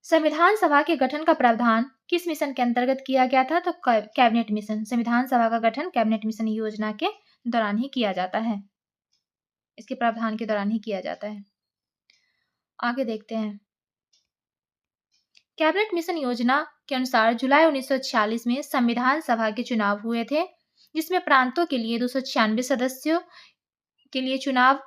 संविधान सभा के गठन का प्रावधान किस मिशन के अंतर्गत किया गया था? तो कैबिनेट मिशन। संविधान सभा का गठन कैबिनेट मिशन योजना के दौरान ही किया जाता है। इसके प्रावधान के दौरान ही किया जाता है। आगे देखते हैं। कैबिनेट मिशन योजना के अनुसार जुलाई 1946 में संविधान सभा के चुनाव हुए थे, जिसमें प्रांतों के लिए 296 सदस्यों के लिए चुनाव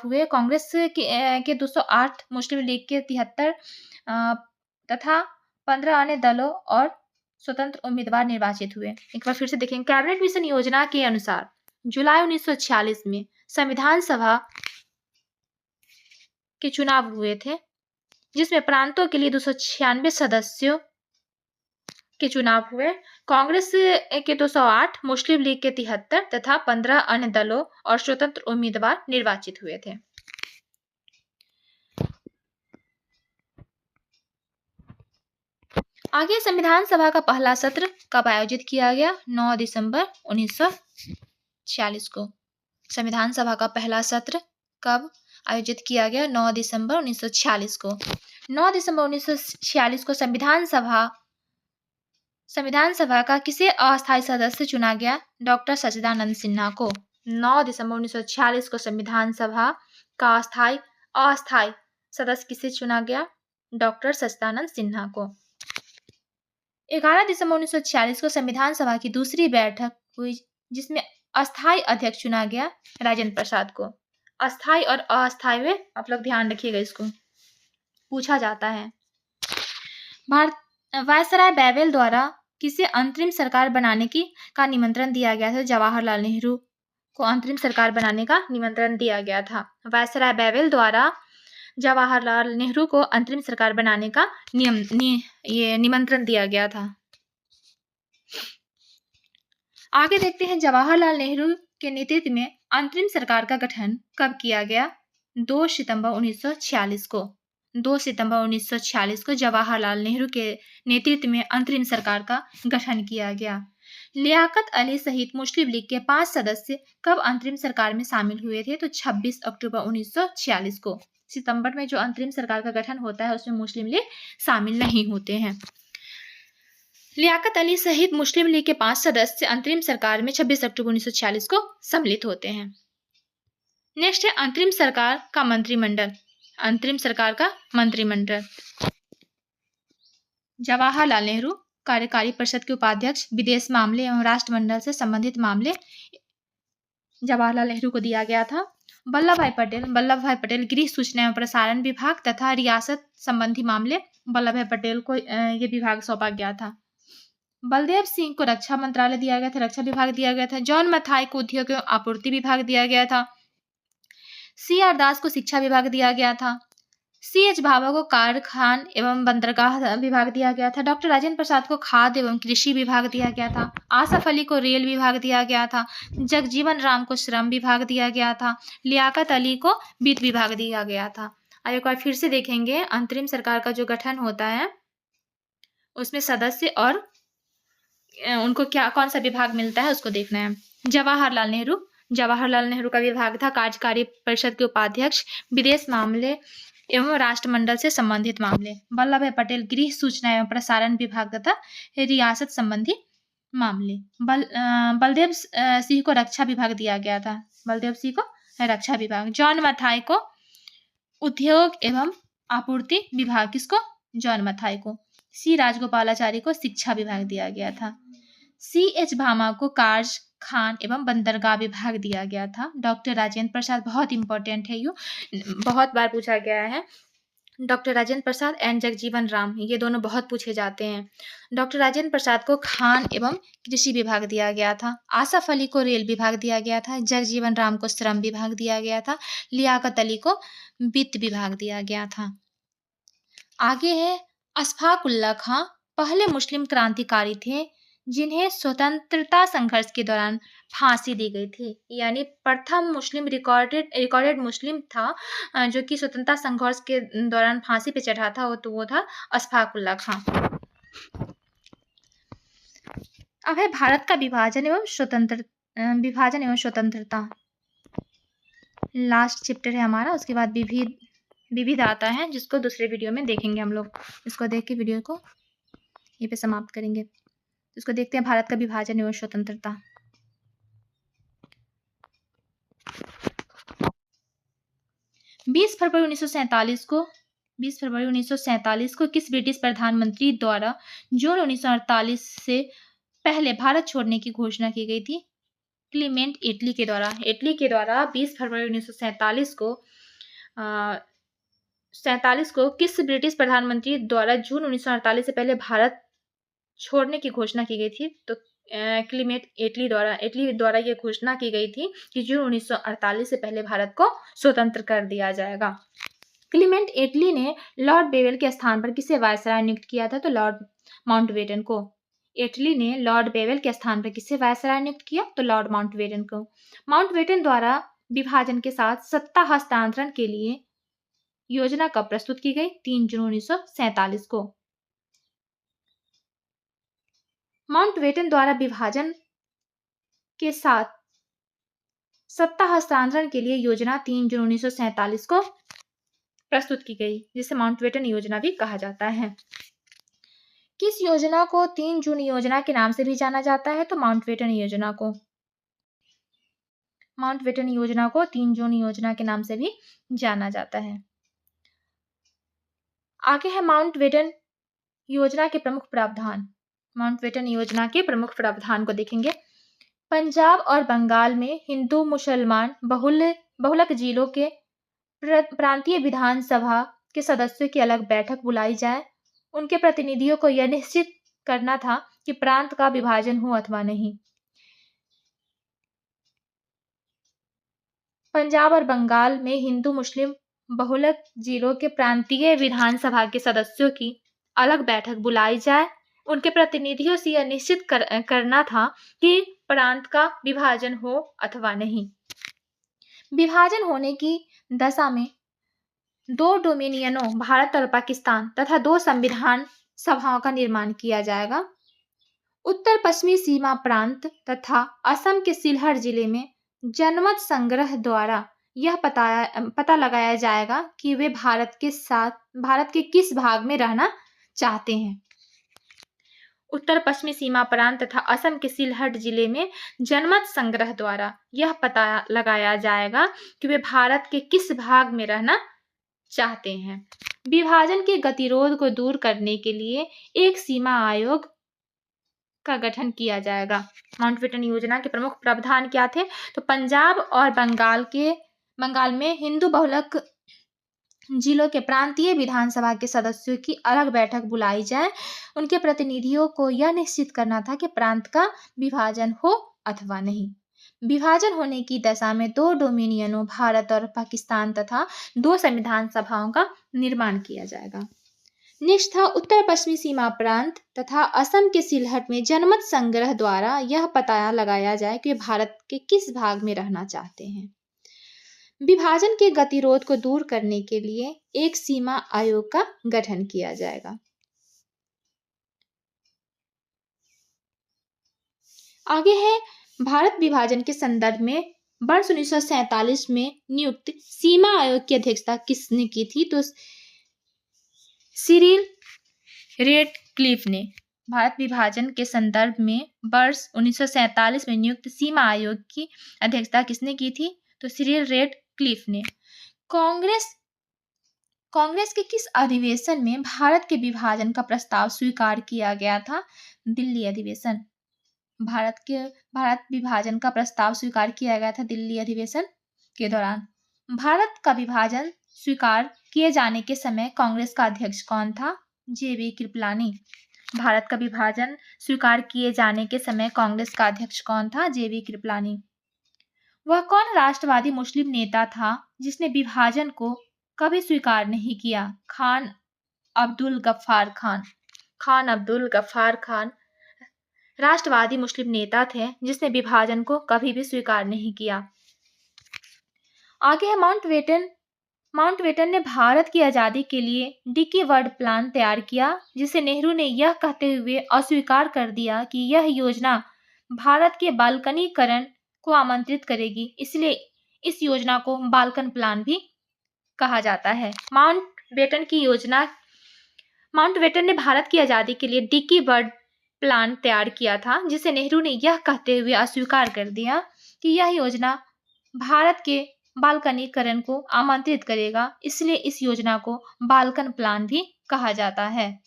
हुए। कांग्रेस के 208, मुस्लिम लीग के 73 तथा 15 अन्य दलों और स्वतंत्र उम्मीदवार निर्वाचित हुए। एक बार फिर से देखेंगे। कैबिनेट मिशन योजना के अनुसार जुलाई 1946 में संविधान सभा के चुनाव हुए थे, जिसमें प्रांतों के लिए 296 सदस्यों के चुनाव हुए। कांग्रेस के 208, मुस्लिम लीग के 73 तथा 15 अन्य दलों और स्वतंत्र उम्मीदवार निर्वाचित हुए थे। आगे संविधान सभा का पहला सत्र कब आयोजित किया गया? 9 दिसंबर 1946 को। संविधान सभा का पहला सत्र कब आयोजित किया गया? 9 दिसंबर 1946 को। 9 दिसंबर 1946 को संविधान सभा का किसे अस्थायी सदस्य चुना गया? डॉक्टर सच्चिदानंद सिन्हा को। 9 दिसंबर 1946 को संविधान सभा का अस्थायी सदस्य किसे चुना गया? डॉक्टर सच्चिदानंद सिन्हा को। 11 दिसंबर 1946 को संविधान सभा की दूसरी बैठक हुई, जिसमें अस्थायी अध्यक्ष चुना गया राजेंद्र प्रसाद को। अस्थायी और अस्थायी में आप लोग ध्यान रखिएगा, इसको पूछा जाता है। वायसराय बेवेल द्वारा किसे अंतरिम सरकार बनाने का निमंत्रण दिया गया था? जवाहरलाल नेहरू को अंतरिम सरकार बनाने का निमंत्रण दिया गया था। वायसराय बेवेल द्वारा जवाहरलाल नेहरू को अंतरिम सरकार बनाने का निमंत्रण दिया गया था। आगे देखते हैं। जवाहरलाल नेहरू के नेतृत्व में अंतरिम सरकार का गठन कब किया गया? 2 सितंबर 1946 को। 2 सितंबर 1946 को जवाहरलाल नेहरू के नेतृत्व में अंतरिम सरकार का गठन किया गया। लियाकत अली सहित मुस्लिम लीग के 5 सदस्य कब अंतरिम सरकार में शामिल हुए थे? तो 26 अक्टूबर 1946 को। सितंबर में जो अंतरिम सरकार का गठन होता है उसमें मुस्लिम लीग शामिल नहीं होते हैं। लियाकत अली सहित मुस्लिम लीग के 5 सदस्य अंतरिम सरकार में 26 अक्टूबर 1946 को सम्मिलित होते हैं। नेक्स्ट है अंतरिम सरकार का मंत्रिमंडल। अंतरिम सरकार का मंत्रिमंडल जवाहरलाल नेहरू कार्यकारी परिषद के उपाध्यक्ष, विदेश मामले एवं राष्ट्रमंडल से संबंधित मामले जवाहरलाल नेहरू को दिया गया था। वल्लभ भाई पटेल गृह सूचना एवं प्रसारण विभाग तथा रियासत संबंधी मामले वल्लभ भाई पटेल को ये विभाग सौंपा गया था। बलदेव सिंह को रक्षा मंत्रालय दिया गया था, रक्षा विभाग दिया गया था। जॉन मथाई को उद्योग एवं आपूर्ति विभाग दिया गया था। CR दास को शिक्षा विभाग दिया गया था। CH भाभा को कारखान एवं बंदरगाह विभाग दिया गया था। डॉक्टर राजेंद्र प्रसाद को खाद्य एवं कृषि विभाग दिया गया था। आसफ अली को रेल विभाग दिया गया था। जगजीवन राम को श्रम विभाग दिया गया था। लियाकत अली को वित्त विभाग दिया गया था। अब एक बार फिर से देखेंगे। अंतरिम सरकार का जो गठन होता है उसमें सदस्य और उनको कौन सा विभाग मिलता है उसको देखना है। जवाहरलाल नेहरू का विभाग था कार्यकारी परिषद के उपाध्यक्ष, विदेश मामले एवं राष्ट्रमंडल से संबंधित मामले। वल्लभ भाई पटेल गृह सूचना एवं प्रसारण विभाग तथा रियासत संबंधी मामले। बलदेव सिंह को रक्षा विभाग दिया गया था। बलदेव सिंह को रक्षा विभाग। जॉन मथाई को उद्योग एवं आपूर्ति विभाग। किसको? जॉन मथाई को। C राजगोपालाचारी को शिक्षा विभाग दिया गया था। CH भामा को कार्य खान एवं बंदरगाह विभाग दिया गया था। डॉक्टर राजेंद्र प्रसाद, बहुत इंपॉर्टेंट है, बहुत बार पूछा गया है। डॉक्टर राजेंद्र प्रसाद एंड जगजीवन राम, ये दोनों बहुत पूछे जाते हैं। डॉक्टर राजेंद्र प्रसाद को खान एवं कृषि विभाग दिया गया था। आसफ अली को रेल विभाग दिया गया था। जगजीवन राम को श्रम विभाग दिया गया था। लियाकत अली को वित्त विभाग दिया गया था। आगे है अशफाक उल्लाह खां पहले मुस्लिम क्रांतिकारी थे जिन्हें स्वतंत्रता संघर्ष के दौरान फांसी दी गई थी। यानी प्रथम मुस्लिम रिकॉर्डेड मुस्लिम था जो कि स्वतंत्रता संघर्ष के दौरान फांसी पे चढ़ा था, तो वो था अशफाक उल्लाह खां। अब है भारत का विभाजन एवं स्वतंत्रता। लास्ट चैप्टर है हमारा। उसके बाद विविध आता है, जिसको दूसरे वीडियो में देखेंगे हम लोग। इसको देख के वीडियो को यहीं पे समाप्त करेंगे। इसको देखते हैं, भारत का विभाजन एवं स्वतंत्रता। 20 फरवरी 1947 को किस ब्रिटिश प्रधानमंत्री द्वारा जून 1948 से पहले भारत छोड़ने की घोषणा की गई थी? क्लीमेंट एटली के द्वारा। एटली के द्वारा 20 फरवरी 1947 को किस ब्रिटिश प्रधानमंत्री द्वारा जून 1948 से पहले भारत छोड़ने की घोषणा की गई थी? तो क्लीमेंट एटली द्वारा यह घोषणा की गई थी कि जून 1948 से पहले भारत को स्वतंत्र कर दिया जाएगा। क्लीमेंट एटली ने लॉर्ड बेवेल के स्थान पर किसे वायसराय नियुक्त किया था? तो लॉर्ड माउंटबेटन को। एटली ने लॉर्ड बेवेल के स्थान पर किसे वायसराय नियुक्त किया? तो लॉर्ड माउंटबेटन को। माउंटबेटन द्वारा विभाजन के साथ सत्ता हस्तांतरण के लिए योजना कब प्रस्तुत की गई? 3 जून 1947 को। माउंटबेटन द्वारा विभाजन के साथ सत्ता हस्तांतरण के लिए योजना 3 जून 1947 को प्रस्तुत की गई, जिसे माउंटबेटन योजना भी कहा जाता है। किस योजना को 3 जून योजना के नाम से भी जाना जाता है? तो माउंटबेटन योजना को। माउंटबेटन योजना को 3 जून योजना के नाम से भी जाना जाता है। आगे है माउंटबेटन योजना के प्रमुख प्रावधान। माउंटबेटन योजना के प्रमुख प्रावधान को देखेंगे। पंजाब और बंगाल में हिंदू मुसलमान बहुलक जिलों के प्रांतीय विधानसभा के सदस्यों की अलग बैठक बुलाई जाए। उनके प्रतिनिधियों को यह निश्चित करना था कि प्रांत का विभाजन हो अथवा नहीं। पंजाब और बंगाल में हिंदू मुस्लिम बहुलक जिलों के प्रांतीय विधानसभा के सदस्यों की अलग बैठक बुलाई जाए। उनके प्रतिनिधियों से यह निश्चित करना था कि प्रांत का विभाजन हो अथवा नहीं। विभाजन होने की दशा में 2 डोमिनियनों भारत और पाकिस्तान तथा 2 संविधान सभाओं का निर्माण किया जाएगा। उत्तर पश्चिमी सीमा प्रांत तथा असम के सिलहट जिले में जनमत संग्रह द्वारा यह पता लगाया जाएगा कि वे भारत के किस भाग में रहना चाहते हैं। उत्तर पश्चिमी सीमा प्रांत तथा असम के सिलहट जिले में जनमत संग्रह द्वारा यह पता लगाया जाएगा कि वे भारत के किस भाग में रहना चाहते हैं। विभाजन के गतिरोध को दूर करने के लिए एक सीमा आयोग का गठन किया जाएगा। माउंटबेटन योजना के प्रमुख प्रावधान क्या थे? तो पंजाब और बंगाल में हिंदू बहुलक जिलों के प्रांतीय विधानसभा के सदस्यों की अलग बैठक बुलाई जाए। उनके प्रतिनिधियों को यह निश्चित करना था कि प्रांत का विभाजन हो अथवा नहीं। विभाजन होने की दशा में 2 डोमिनियनों भारत और पाकिस्तान तथा 2 संविधान सभाओं का निर्माण किया जाएगा। नेक्स्ट था उत्तर पश्चिमी सीमा प्रांत तथा असम के सिलहट में जनमत संग्रह द्वारा यह पता लगाया जाए कि भारत के किस भाग में रहना चाहते हैं। विभाजन के गतिरोध को दूर करने के लिए एक सीमा आयोग का गठन किया जाएगा। आगे है भारत विभाजन के संदर्भ में वर्ष 1947 में नियुक्त सीमा आयोग की अध्यक्षता किसने की थी? तो सिरिल रेडक्लिफ ने। भारत विभाजन के संदर्भ में वर्ष 1947 में नियुक्त सीमा आयोग की अध्यक्षता किसने की थी? तो सिरिल रेडक्लिफ ने। कांग्रेस के किस अधिवेशन में भारत के विभाजन का प्रस्ताव स्वीकार किया गया था? दिल्ली अधिवेशन। भारत विभाजन का प्रस्ताव स्वीकार किया गया था दिल्ली अधिवेशन के दौरान। भारत का विभाजन स्वीकार किए जाने के समय कांग्रेस का अध्यक्ष कौन था? जेबी कृपलानी। भारत का विभाजन स्वीकार किए जाने के समय कांग्रेस का अध्यक्ष कौन था? जेबी कृपलानी। वह कौन राष्ट्रवादी मुस्लिम नेता था जिसने विभाजन को कभी स्वीकार नहीं किया? खान अब्दुल गफ्फार खान। खान अब्दुल गफ्फार खान राष्ट्रवादी मुस्लिम नेता थे जिसने विभाजन को कभी भी स्वीकार नहीं किया। आगे है माउंटबेटन ने भारत की आजादी के लिए डिकी वर्ड प्लान तैयार किया, जिसे नेहरू ने यह कहते हुए अस्वीकार कर दिया कि यह योजना भारत के बाल्कनीकरण को आमंत्रित करेगी, इसलिए इस योजना को बाल्कन प्लान भी कहा जाता है। माउंटबेटन ने भारत की आजादी के लिए डिकी वर्ड प्लान तैयार किया था, जिसे नेहरू ने यह कहते हुए अस्वीकार कर दिया कि यह योजना भारत के बाल्कनीकरण को आमंत्रित करेगा, इसलिए इस योजना को बाल्कन प्लान भी कहा जाता है।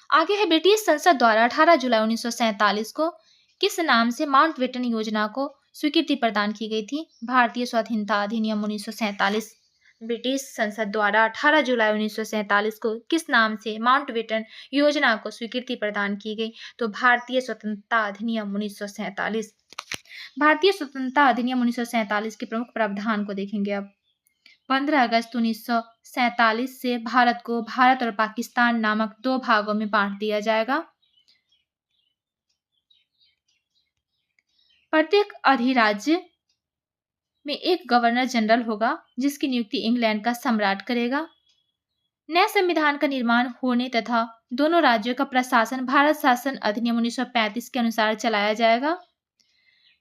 आगे है, ब्रिटिश संसद द्वारा 18 जुलाई 1947 को किस नाम से माउंटबेटन योजना को स्वीकृति प्रदान की गई थी? भारतीय स्वाधीनता अधिनियम 1947। ब्रिटिश संसद द्वारा 18 जुलाई 1947 को किस नाम से माउंटबेटन योजना को स्वीकृति प्रदान की गई? तो भारतीय स्वतंत्रता अधिनियम 1947। भारतीय स्वतंत्रता अधिनियम 1947 के प्रमुख प्रावधान को देखेंगे अब। 15 अगस्त 1947 से भारत को भारत और पाकिस्तान नामक दो भागों में बांट दिया जाएगा। प्रत्येक अधिराज्य में एक गवर्नर जनरल होगा, जिसकी नियुक्ति इंग्लैंड का सम्राट करेगा। नए संविधान का निर्माण होने तथा दोनों राज्यों का प्रशासन भारत शासन अधिनियम 1935 के अनुसार चलाया जाएगा।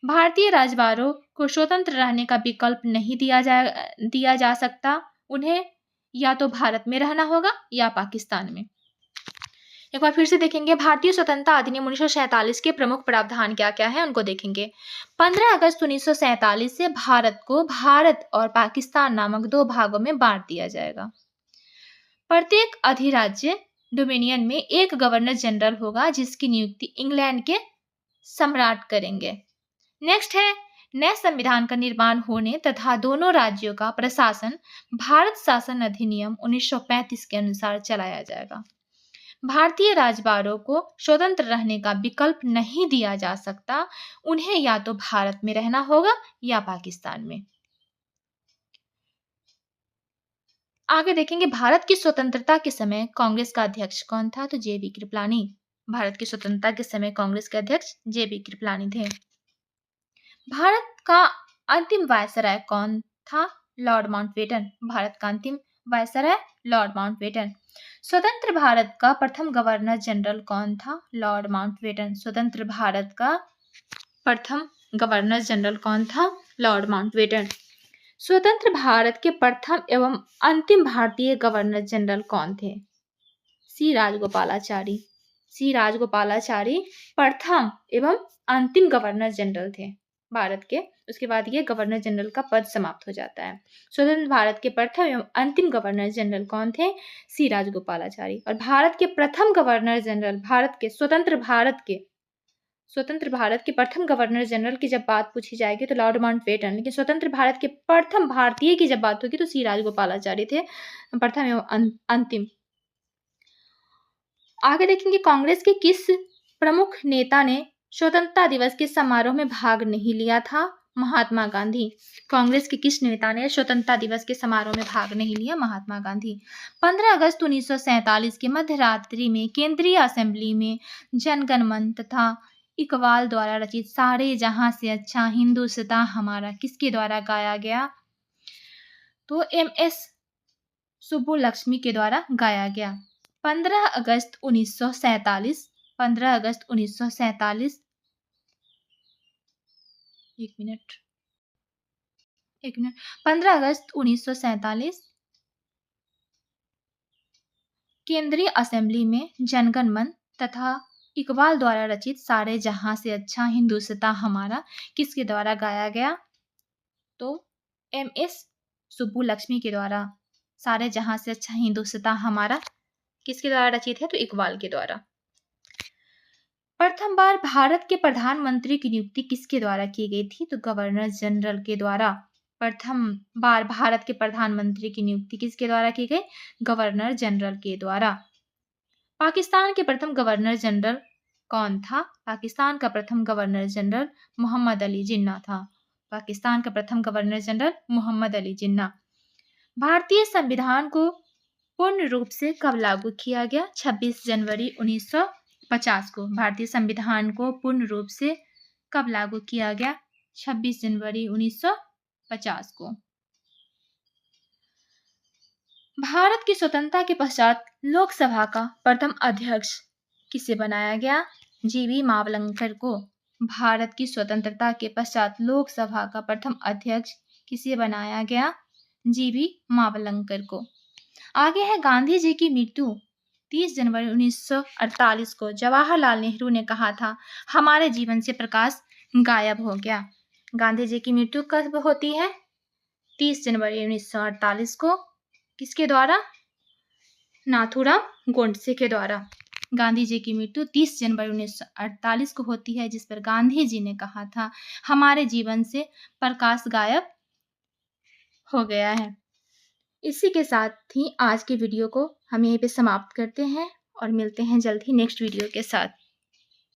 भारतीय राजद्वारों को स्वतंत्र रहने का विकल्प नहीं दिया जा सकता। उन्हें या तो भारत में रहना होगा या पाकिस्तान में। एक बार फिर से देखेंगे, भारतीय स्वतंत्रता अधिनियम 1947 के प्रमुख प्रावधान क्या क्या है, उनको देखेंगे। 15 अगस्त 1947 से भारत को भारत और पाकिस्तान नामक दो भागों में बांट दिया जाएगा। प्रत्येक अधिराज्य डोमिनियन में एक गवर्नर जनरल होगा, जिसकी नियुक्ति इंग्लैंड के सम्राट करेंगे। नेक्स्ट है, नए संविधान का निर्माण होने तथा दोनों राज्यों का प्रशासन भारत शासन अधिनियम 1935 के अनुसार चलाया जाएगा। भारतीय राजद्वारों को स्वतंत्र रहने का विकल्प नहीं दिया जा सकता। उन्हें या तो भारत में रहना होगा या पाकिस्तान में। आगे देखेंगे, भारत की स्वतंत्रता के समय कांग्रेस का अध्यक्ष कौन था? तो जे.बी. कृपलानी। भारत की स्वतंत्रता के समय कांग्रेस के अध्यक्ष जे.बी. कृपलानी थे। भारत का अंतिम वायसराय कौन था? Lord Mountbatten. भारत का अंतिम वायसराय लॉर्ड माउंटबेटन। स्वतंत्र भारत का प्रथम गवर्नर जनरल कौन था? Lord Mountbatten. स्वतंत्र भारत का प्रथम गवर्नर जनरल कौन था? Lord Mountbatten. स्वतंत्र भारत के प्रथम एवं अंतिम भारतीय गवर्नर जनरल कौन थे? सी राजगोपालाचारी। सी राजगोपालाचारी प्रथम एवं अंतिम गवर्नर जनरल थे भारत के। उसके बाद ये गवर्नर जनरल का पद समाप्त हो जाता है। स्वतंत्र भारत के प्रथम एवं अंतिम गवर्नर जनरल कौन थे? सी राजगोपालाचारी। और भारत के प्रथम गवर्नर जनरल, भारत के स्वतंत्र भारत के प्रथम गवर्नर जनरल की जब बात पूछी जाएगी तो लॉर्ड माउंटबेटन, लेकिन स्वतंत्र भारत के प्रथम भारतीय की जब बात होगी तो सी राजगोपालाचारी थे प्रथम एवं अंतिम। आगे देखेंगे, कांग्रेस के किस प्रमुख नेता ने स्वतंत्रता दिवस के समारोह में भाग नहीं लिया था? महात्मा गांधी। कांग्रेस के किस नेता ने स्वतंत्रता दिवस के समारोह में भाग नहीं लिया? महात्मा गांधी। 15 अगस्त 1947 के मध्य रात्रि में केंद्रीय असेंबली में जनगण मन तथा इकबाल द्वारा रचित सारे जहां से अच्छा हिंदुस्तां हमारा किसके द्वारा गाया गया? तो एम.एस. सुब्बुलक्ष्मी के द्वारा गाया गया। 15 अगस्त 1947। 15 अगस्त 1947। एक मिनट 15 अगस्त 1947 केंद्रीय असेंबली में जनगण मन तथा इकबाल द्वारा रचित सारे जहां से अच्छा हिंदुस्तां हमारा किसके द्वारा गाया गया? तो एम.एस. सुब्बुलक्ष्मी के द्वारा सारे जहां से अच्छा हिंदुस्तां हमारा किसके द्वारा रचित है? तो इकबाल के द्वारा। प्रथम बार भारत के प्रधानमंत्री की नियुक्ति किसके द्वारा की गई थी? तो गवर्नर जनरल के द्वारा। प्रथम बार भारत के प्रधानमंत्री की नियुक्ति किसके द्वारा की गई? गवर्नर जनरल के द्वारा। पाकिस्तान के प्रथम गवर्नर जनरल कौन था? पाकिस्तान का प्रथम गवर्नर जनरल मोहम्मद अली जिन्ना था। पाकिस्तान का प्रथम गवर्नर जनरल मोहम्मद अली जिन्ना। भारतीय संविधान को पूर्ण रूप से कब लागू किया गया? 26 जनवरी 1950 को। भारतीय संविधान को पूर्ण रूप से कब लागू किया गया? 26 जनवरी 1950 को। भारत की स्वतंत्रता के पश्चात लोकसभा का प्रथम अध्यक्ष किसे बनाया गया? जी.बी. मावलंकर को। भारत की स्वतंत्रता के पश्चात लोकसभा का प्रथम अध्यक्ष किसे बनाया गया? जी.बी. मावलंकर को। आगे है गांधी जी की मृत्यु। 30 जनवरी 1948 को जवाहरलाल नेहरू ने कहा था, हमारे जीवन से प्रकाश गायब हो गया। गांधी जी की मृत्यु कब होती है? 30 जनवरी 1948 को। किसके द्वारा? नाथूराम गोडसे के द्वारा। गांधी जी की मृत्यु 30 जनवरी 1948 को होती है, जिस पर गांधी जी ने कहा था, हमारे जीवन से प्रकाश गायब हो गया है। इसी के साथ ही आज के वीडियो को हम यहीं पे समाप्त करते हैं और मिलते हैं जल्द ही नेक्स्ट वीडियो के साथ।